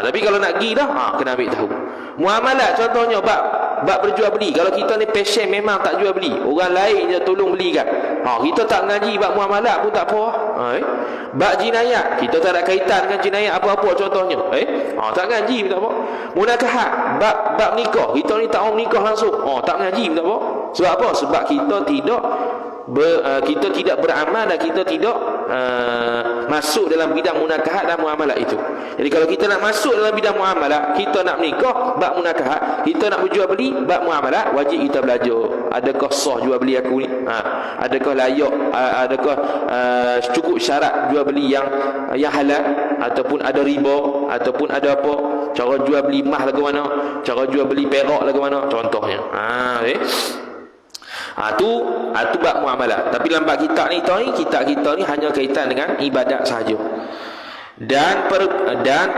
Tapi kalau nak pergi dah, kena ambil tahu. Muamalat contohnya bab berjual beli. Kalau kita ni passion memang tak jual beli, orang lain je tolong belikan. Kita tak ngaji bab muamalat pun tak apa. Bab jinayat, kita tak ada kaitan dengan jinayat apa-apa contohnya. Tak ngaji pun tak apa. Munakahat, bab nikah, kita ni tak mau nikah langsung. Tak ngaji pun tak apa. Sebab apa? Sebab kita tidak beramal dan kita tidak masuk dalam bidang munakahat dan muamalat itu. Jadi kalau kita nak masuk dalam bidang muamalat, kita nak menikah, bab munakahat, kita nak berjual beli, bab muamalat, wajib kita belajar. Adakah sah jual beli aku ni? Adakah layak? Adakah cukup syarat jual beli yang halal, ataupun ada riba, ataupun ada apa? Cara jual beli emas lagu mana? Cara jual beli perak lagu mana? Contohnya. Tu bab muamalah. Tapi dalam bab kitab kita ni hanya kaitan dengan ibadat sahaja. Dan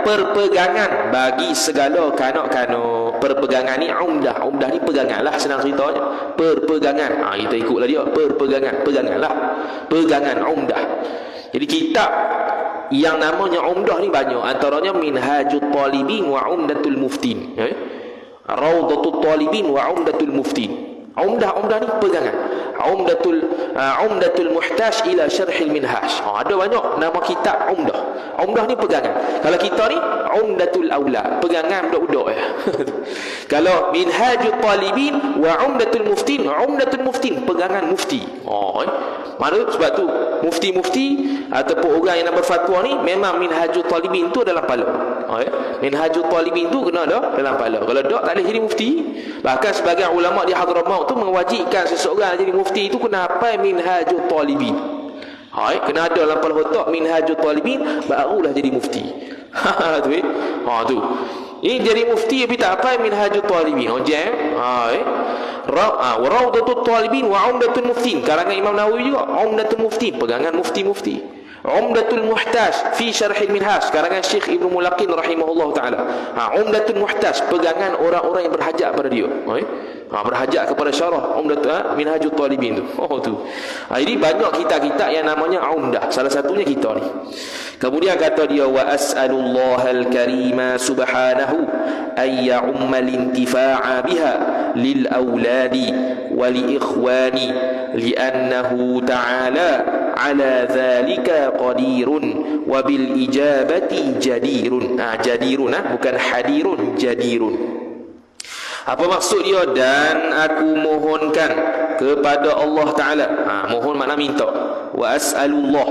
perpegangan bagi segala kanak-kanak. Perpegangan ni umdah. Umdah ni pegangan lah, senang ceritanya. Perpegangan. Kita ikutlah dia. Perpegangan. Pegangan lah. Pegangan umdah. Jadi kitab yang namanya umdah ni banyak. Antaranya Minhajut Talibin wa Umdatul Muftin. Rawdatul Talibin wa Umdatul Muftin. Umdah ni pegangan. Umdatul Muhtaj ila Syarhil Minhaj. Ada banyak nama kitab umdah. Umdah ni pegangan. Kalau kita ni Umdatul Aula, pegangan budak-budak ya. Kalau Minhajul Talibin wa Umdatul Muftin, Umdatul Muftin pegangan mufti. Mana sebab tu mufti-mufti ataupun orang yang nak berfatwa ni memang Minhajul Talibin tu dalam kepala. Minhajul Talibin tu kena ada dalam kepala. Kalau tak boleh jadi mufti. Bahkan sebagian ulama di Hadramaut tu mewajibkan seseorang jadi mufti itu kena hafal Minhajul Talibin. Kena ada dalam kepala otak Minhajul Talibin, barulah jadi mufti. Tu. Ini jadi mufti tapi tak hafal Minhajul Talibin. Rawdatul Talibin wa Umdatul Muftin. Karangan Imam Nawawi juga. Umdatul Muftin, pegangan mufti-mufti. Umdatul Muhtaj fi Syarhil Minhaj, karangan Syekh Ibnu Mulaqin rahimahullah taala. Umdatul Muhtaj, pegangan orang-orang yang berhajat pada dia. Berhajat kepada syarah Minhajul Talibin tu. Tu. Jadi banyak kitab-kitab yang namanya umdah. Salah satunya kita ni. Kemudian kata dia wa as'alullahal karima subhanahu ay ya'ummal intifa'a biha lil auladi wa li ikhwani li'annahu ta'ala ala dhalika qadirun wa bil ijabati jadirun. Jadirun bukan hadirun, jadirun. Apa maksud dia? Dan aku mohonkan kepada Allah Ta'ala. Mohon makna minta. Wa as'alullah.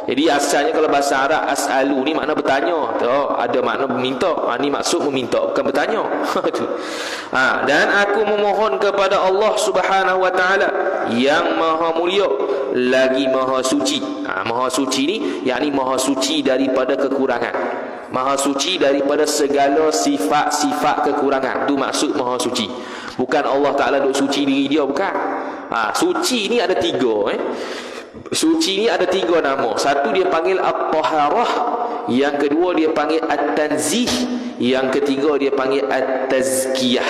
Jadi asalnya kalau bahasa Arab as'alu ni makna bertanya. Ada makna meminta. Ni maksud meminta, bukan bertanya. Dan aku memohon kepada Allah Subhanahu wa taala yang maha mulia lagi maha suci. Maha suci ni yakni maha suci daripada kekurangan. Maha suci daripada segala sifat-sifat kekurangan. Itu maksud maha suci. Bukan Allah Ta'ala duk suci diri dia, bukan. Suci ni ada 3. Suci ni ada 3 nama. Satu dia panggil At-Taharah, yang kedua dia panggil At-Tanzih, yang ketiga dia panggil At-Tazkiyah.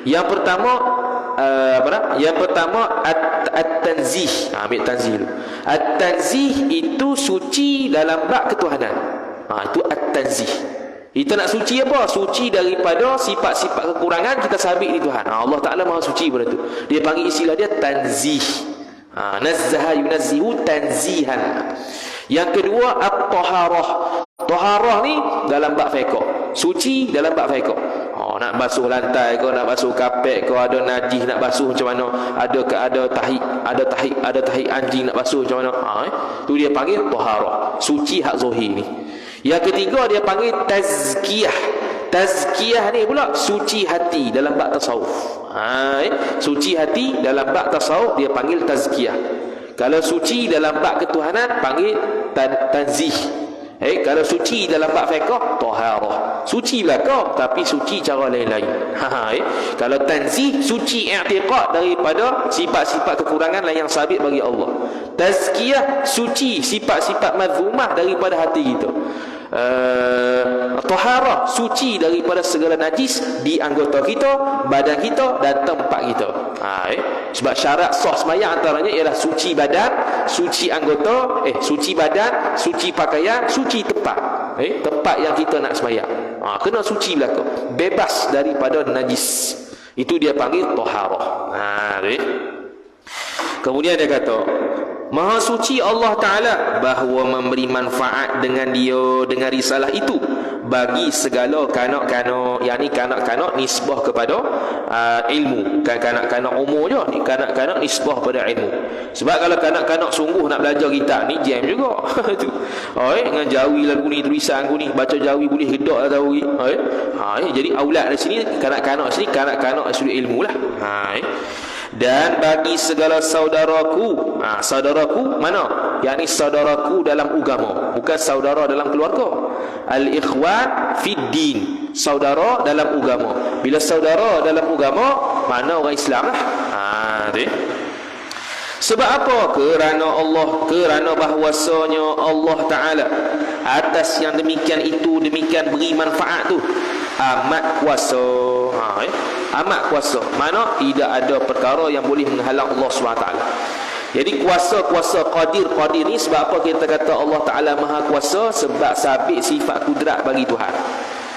Yang pertama Yang pertama At-Tanzih. Ambil tanzih dulu. At-Tanzih itu suci dalam bab ketuhanan. Itu At-Tanzih. Kita nak suci apa? Suci daripada sifat-sifat kekurangan kita sabit di Tuhan. Allah Ta'ala maha suci pada tu. Dia panggil istilah dia tanzih. Nazzaha yunazzihu tanzihan. Yang kedua At-Taharah. Taharah ni dalam bab fiqh. Suci dalam bab fiqh. Nak basuh lantai ke, nak basuh kapet ke, ada najis nak basuh macam mana, ada tahi anjing nak basuh macam mana. Tu dia panggil taharah. Suci hak zahir ni. Yang ketiga dia panggil tazkiyah. Tazkiyah ni pula suci hati dalam bab tasawuf. Suci hati dalam bab tasawuf dia panggil tazkiyah. Kalau suci dalam bab ketuhanan panggil tanzih. Kalau suci dalam bab fiqh taharah. Suci lah kau, tapi suci cara lain-lain. Kalau tanzih, suci i'tiqad daripada sifat-sifat kekurangan yang sabit bagi Allah. Tazkiyah, suci sifat-sifat mazmumah daripada hati kita. Taharah, suci daripada segala najis di anggota kita, badan kita dan tempat kita. Sebab syarat sah sembahyang antaranya ialah suci badan, suci anggota, suci badan, suci pakaian, suci tempat. Tempat yang kita nak sembahyang. Kena suci belaka, bebas daripada najis. Itu dia panggil taharah. Kemudian dia kata, maha suci Allah Ta'ala bahawa memberi manfaat dengan dia, dengan risalah itu bagi segala kanak-kanak, yakni kanak-kanak nisbah kepada ilmu. Bukan kanak-kanak umur je, ni kanak-kanak nisbah pada ilmu. Sebab kalau kanak-kanak sungguh nak belajar kitab ni jam juga. Dengan jawi lagu ni, tulisan aku ni, baca jawi boleh gedak lah tahu. Jadi aulad di sini, kanak-kanak sini, kanak-kanak sudut ilmu lah. Dan bagi segala saudaraku. Saudaraku mana? Yakni saudaraku dalam agama, bukan saudara dalam keluarga. Al-ikhwan fid din, saudara dalam agama. Bila saudara dalam agama, mana orang Islam lah. Sebab apa? Kerana bahwasanya Allah Ta'ala atas yang demikian itu, demikian beri manfaat tu, amat kuasa. Amat kuasa. Mana tidak ada perkara yang boleh menghalang Allah SWT. Jadi kuasa qadir ni sebab apa kita kata Allah Ta'ala maha kuasa? Sebab sabit sifat kudrat bagi Tuhan.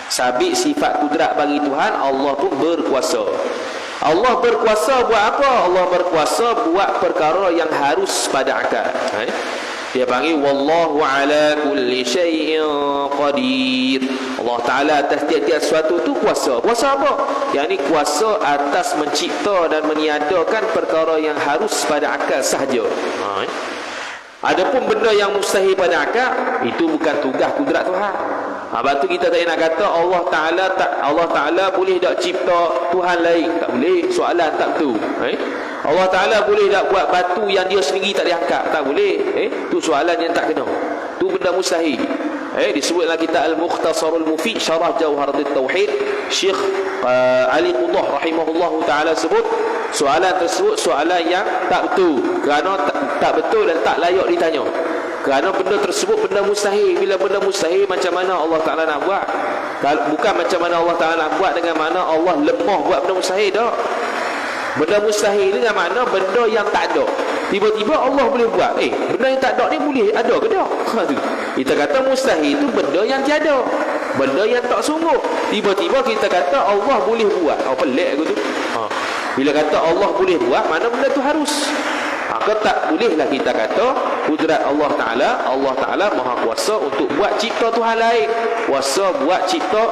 Sabit sifat kudrat bagi Tuhan, Allah pun berkuasa. Allah berkuasa buat apa? Allah berkuasa buat perkara yang harus pada akal. Dia panggil wallahu ala kulli syai'in qadir. Allah Ta'ala atas tiap-tiap sesuatu tu kuasa. Kuasa apa? Yang ni kuasa atas mencipta dan meniadakan perkara yang harus pada akal sahaja. Adapun benda yang mustahil pada akal, itu bukan tugas kudrat Tuhan. Sebab tu kita tak nak kata Allah Ta'ala boleh tak cipta Tuhan lain. Tak boleh. Soalan tak betul. Allah Ta'ala boleh tak buat batu yang dia sendiri tak diangkat? Tak boleh. Tu soalan yang tak kena. Tu benda mustahil. Disebut dalam kitab Al-Mukhtasarul Mufid Syarah Jawharatul Tauhid, Syekh Ali Qudah rahimahullahu ta'ala sebut soalan tersebut soalan yang tak betul. Kerana tak betul dan tak layak ditanya. Kerana benda tersebut benda mustahil. Bila benda mustahil, macam mana Allah Ta'ala nak buat? Bukan macam mana Allah Ta'ala nak buat dengan mana Allah lemah buat benda mustahil tak. Benda mustahil dengan makna benda yang tak ada. Tiba-tiba Allah boleh buat. Benda yang tak ada ni boleh ada ke tak? Kita kata mustahil itu benda yang tiada, benda yang tak sungguh. Tiba-tiba kita kata Allah boleh buat. Pelik aku tu. Bila kata Allah boleh buat, mana benda tu harus. Maka tak bolehlah kita kata kudrat Allah Ta'ala maha kuasa untuk buat cipta Tuhan lain. Kuasa buat cipta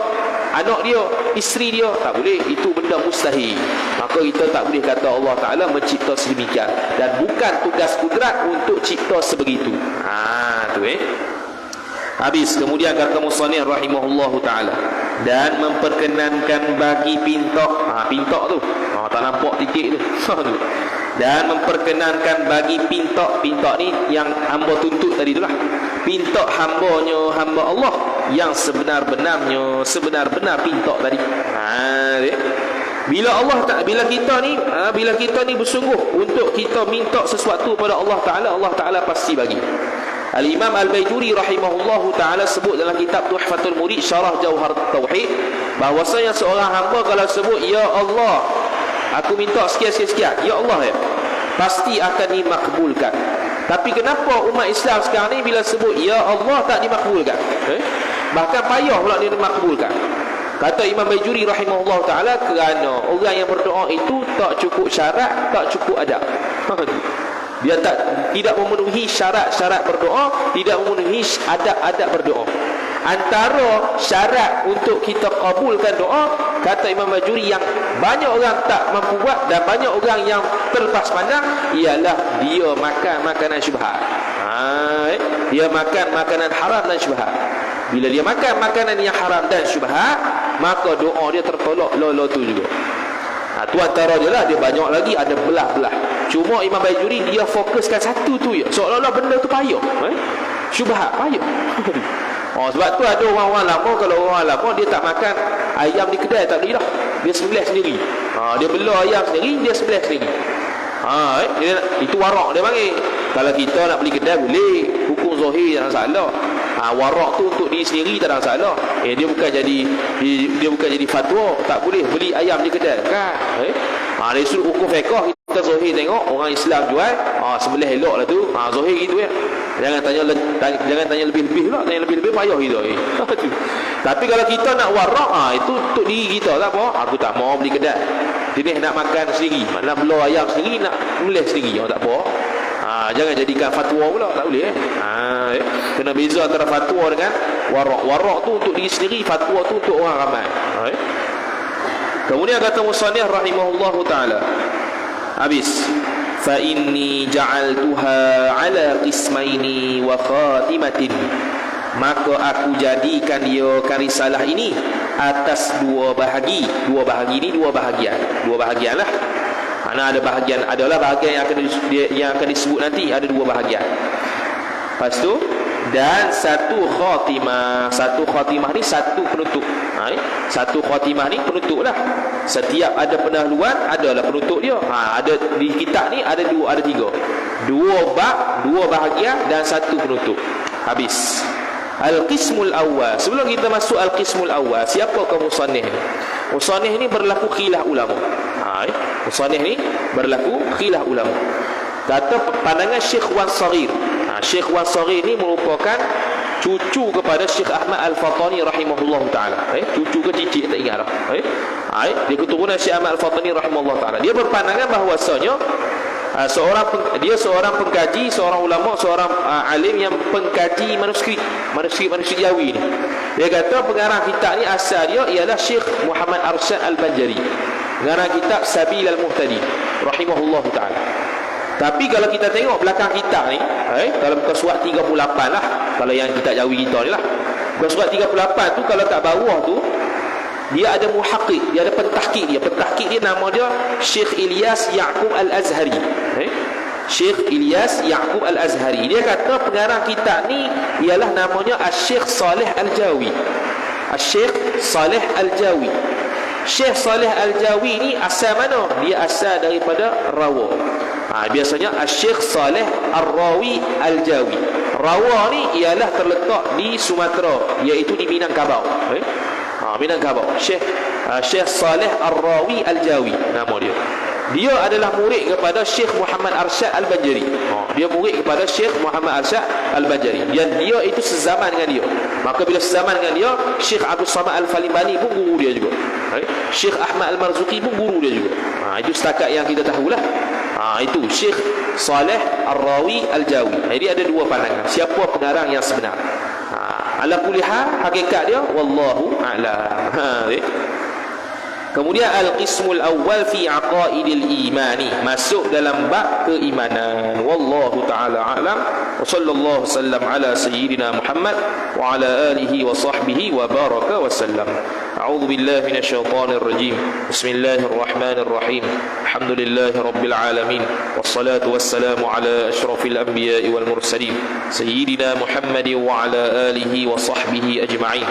anak dia, isteri dia. Tak boleh. Itu benda mustahil. Maka kita tak boleh kata Allah Ta'ala mencipta sedemikian. Dan bukan tugas kudrat untuk cipta sebegitu. tu Habis kemudian kata musannif rahimahullahu taala, dan memperkenankan bagi pintok. Pintok tu tak nampak titik tu. Dan memperkenankan bagi pintok. Pintok ni yang hamba tuntut tadi itulah. Pintok hambanya hamba Allah yang sebenar-benarnya, sebenar-benar pintok tadi. Bila kita ni bersungguh untuk kita minta sesuatu pada Allah Taala, Allah Taala pasti bagi. Al-Imam Al-Baijuri rahimahullahu ta'ala sebut dalam kitab Tuhfatul Murid Syarah Jauhar Tauhid, bahwasanya seorang hamba kalau sebut ya Allah, aku minta sekian, ya Allah pasti akan dimakbulkan. Tapi kenapa umat Islam sekarang ni bila sebut ya Allah tak dimakbulkan? Bahkan payah pula dia dimakbulkan. Kata Imam Baijuri rahimahullahu ta'ala, kerana orang yang berdoa itu tak cukup syarat, tak cukup adab. Dia tidak memenuhi syarat-syarat berdoa, tidak memenuhi adab-adab berdoa. Antara syarat untuk kita kabulkan doa, kata Imam Baijuri, yang banyak orang tak mampu buat dan banyak orang yang terlepas pandang, ialah dia makan makanan syubhat. Dia makan makanan haram dan syubhat. Bila dia makan makanan yang haram dan syubhat, maka doa dia tertolak tu juga. Tu antara dia lah. Dia banyak lagi, ada belah-belah. Cuma Imam Baijuri dia fokuskan satu tu je, seolah-olah benda tu payah. Syubhat payah. Sebab tu ada orang-orang lama, kalau orang lama dia tak makan ayam di kedai, tak boleh dah. Dia sembelih sendiri. Dia bela ayam sendiri, dia sembelih sendiri. Itu warak dia panggil. Kalau kita nak beli kedai boleh, hukum zahir tak salah. Warak tu untuk diri sendiri tak ada masalah. Dia bukan jadi fatwa tak boleh beli ayam di kedai kan. Dia suruh hukum fiqh, kita zahir tengok orang Islam jual, sembelih elok lah tu. Zahir gitu ya. Jangan tanya lebih-lebih pula, tanya lebih-lebih payah gitu. Tapi kalau kita nak warak, itu untuk diri kita tak apa. Aku tak mau beli kedai. Jenis nak makan sendiri, nak bela ayam sendiri, nak melih sendiri, tak apa. Jangan jadikan fatwa pula, tak boleh. Kena beza antara fatwa dengan warak. Warak tu untuk diri sendiri, fatwa tu untuk orang ramai. Kemudian kata musannif rahimahullahu taala, habis, fa inni ja'altuha ala qismaini wa khatimatin, maka aku jadikan dia risalah ini atas dua bahagi. Dua bahagi ni dua bahagian lah. Mana ada bahagian, adalah bahagian yang akan disebut nanti, ada dua bahagian. Lepas tu, dan satu khatimah. Satu khatimah ni satu penutup. Satu khatimah ni penutup lah. Setiap ada pendahuluan, adalah penutup dia. Ada di kitab ni ada tiga. Dua bab, dua bahagian dan satu penutup. Habis. Al-Qismul Awwal. Sebelum kita masuk Al-Qismul Awwal, siapakah musannif ni? Musannif ni berlaku khilaf ulama. Musannif ni berlaku khilaf ulama. Kata pandangan Syekh Wan Saghir. Syekh Wan Saghir ni merupakan cucu kepada Syekh Ahmad Al-Fatani rahimahullah ta'ala. Cucu ke cicit tak ingat dah. Dia keturunan Syekh Ahmad Al-Fatani rahimahullah ta'ala. Dia berpandangan bahawasanya seorang pengkaji, seorang ulama, seorang alim yang pengkaji manuskrip Jawi ni. Dia kata pengarang kitab ni asal dia ialah Syekh Muhammad Arsyad Al-Banjari. Pengarang kitab Sabil Al-Muhtadi rahimahullah ta'ala. Tapi kalau kita tengok belakang kitab ni, dalam muka surat 38 lah, kalau yang kitab Jawi kita ni lah, muka surat 38 tu, kalau kat bawah tu dia ada muhaqqiq, dia ada pentahqiq dia. Pentahqiq dia nama dia Syekh Ilyas Yaqub Al-Azhari. Syekh Ilyas Yaqub Al-Azhari. Dia kata pengarang kitab ni ialah namanya Syekh Saleh Al-Jawi. Syekh Saleh Al-Jawi. Syekh Saleh Al-Jawi ni asal mana? Dia asal daripada Rawa. Biasanya Syekh Saleh Ar-Rawi Al-Jawi. Rawa ni ialah terletak di Sumatera, iaitu di Minangkabau. Minangkabau. Syekh Saleh Ar-Rawi Al-Jawi nama dia. Dia adalah murid kepada Syekh Muhammad Arsyad Al-Banjari. Dia murid kepada Syekh Muhammad Arsyad Al-Banjari. Dan dia itu sezaman dengan dia. Maka bila sezaman dengan dia, Syekh Abdul Samad Al-Falimbani pun guru dia juga. Syekh Ahmad Al-Marzuki pun guru dia juga. Itu setakat yang kita tahulah. Itu Syekh Saleh Ar-Rawi Al-Jawi. Jadi ada dua pandangan. Siapa pengarang yang sebenar? Ala kulli hal, hakikat dia wallahu a'lam. Kemudian al-qismul awwal fi aqaidil imani, masuk dalam bab keimanan. Wallahu taala a'lam. Wa sallallahu sallam ala sayyidina Muhammad wa ala alihi wa sahbihi wa baraka wa sallam. A'udzu billahi minasyaitonir rajim. Bismillahirrahmanirrahim. Alhamdulillahi rabbil alamin. Wassalatu wassalamu ala asyrafil anbiya'i wal mursalin sayyidina Muhammad wa ala alihi wa sahbihi ajma'in.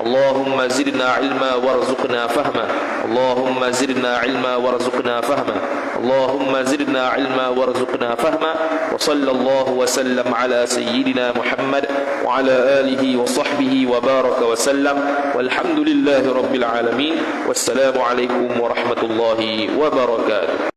Allahumma zidna ilma warzuqna fahma. اللهم زدنا علما وارزقنا فهما. اللهم زدنا علما وارزقنا فهما. وصلى الله وسلم على سيدنا محمد وعلى آله وصحبه وبارك وسلم. والحمد لله رب العالمين. والسلام عليكم ورحمة الله وبركاته.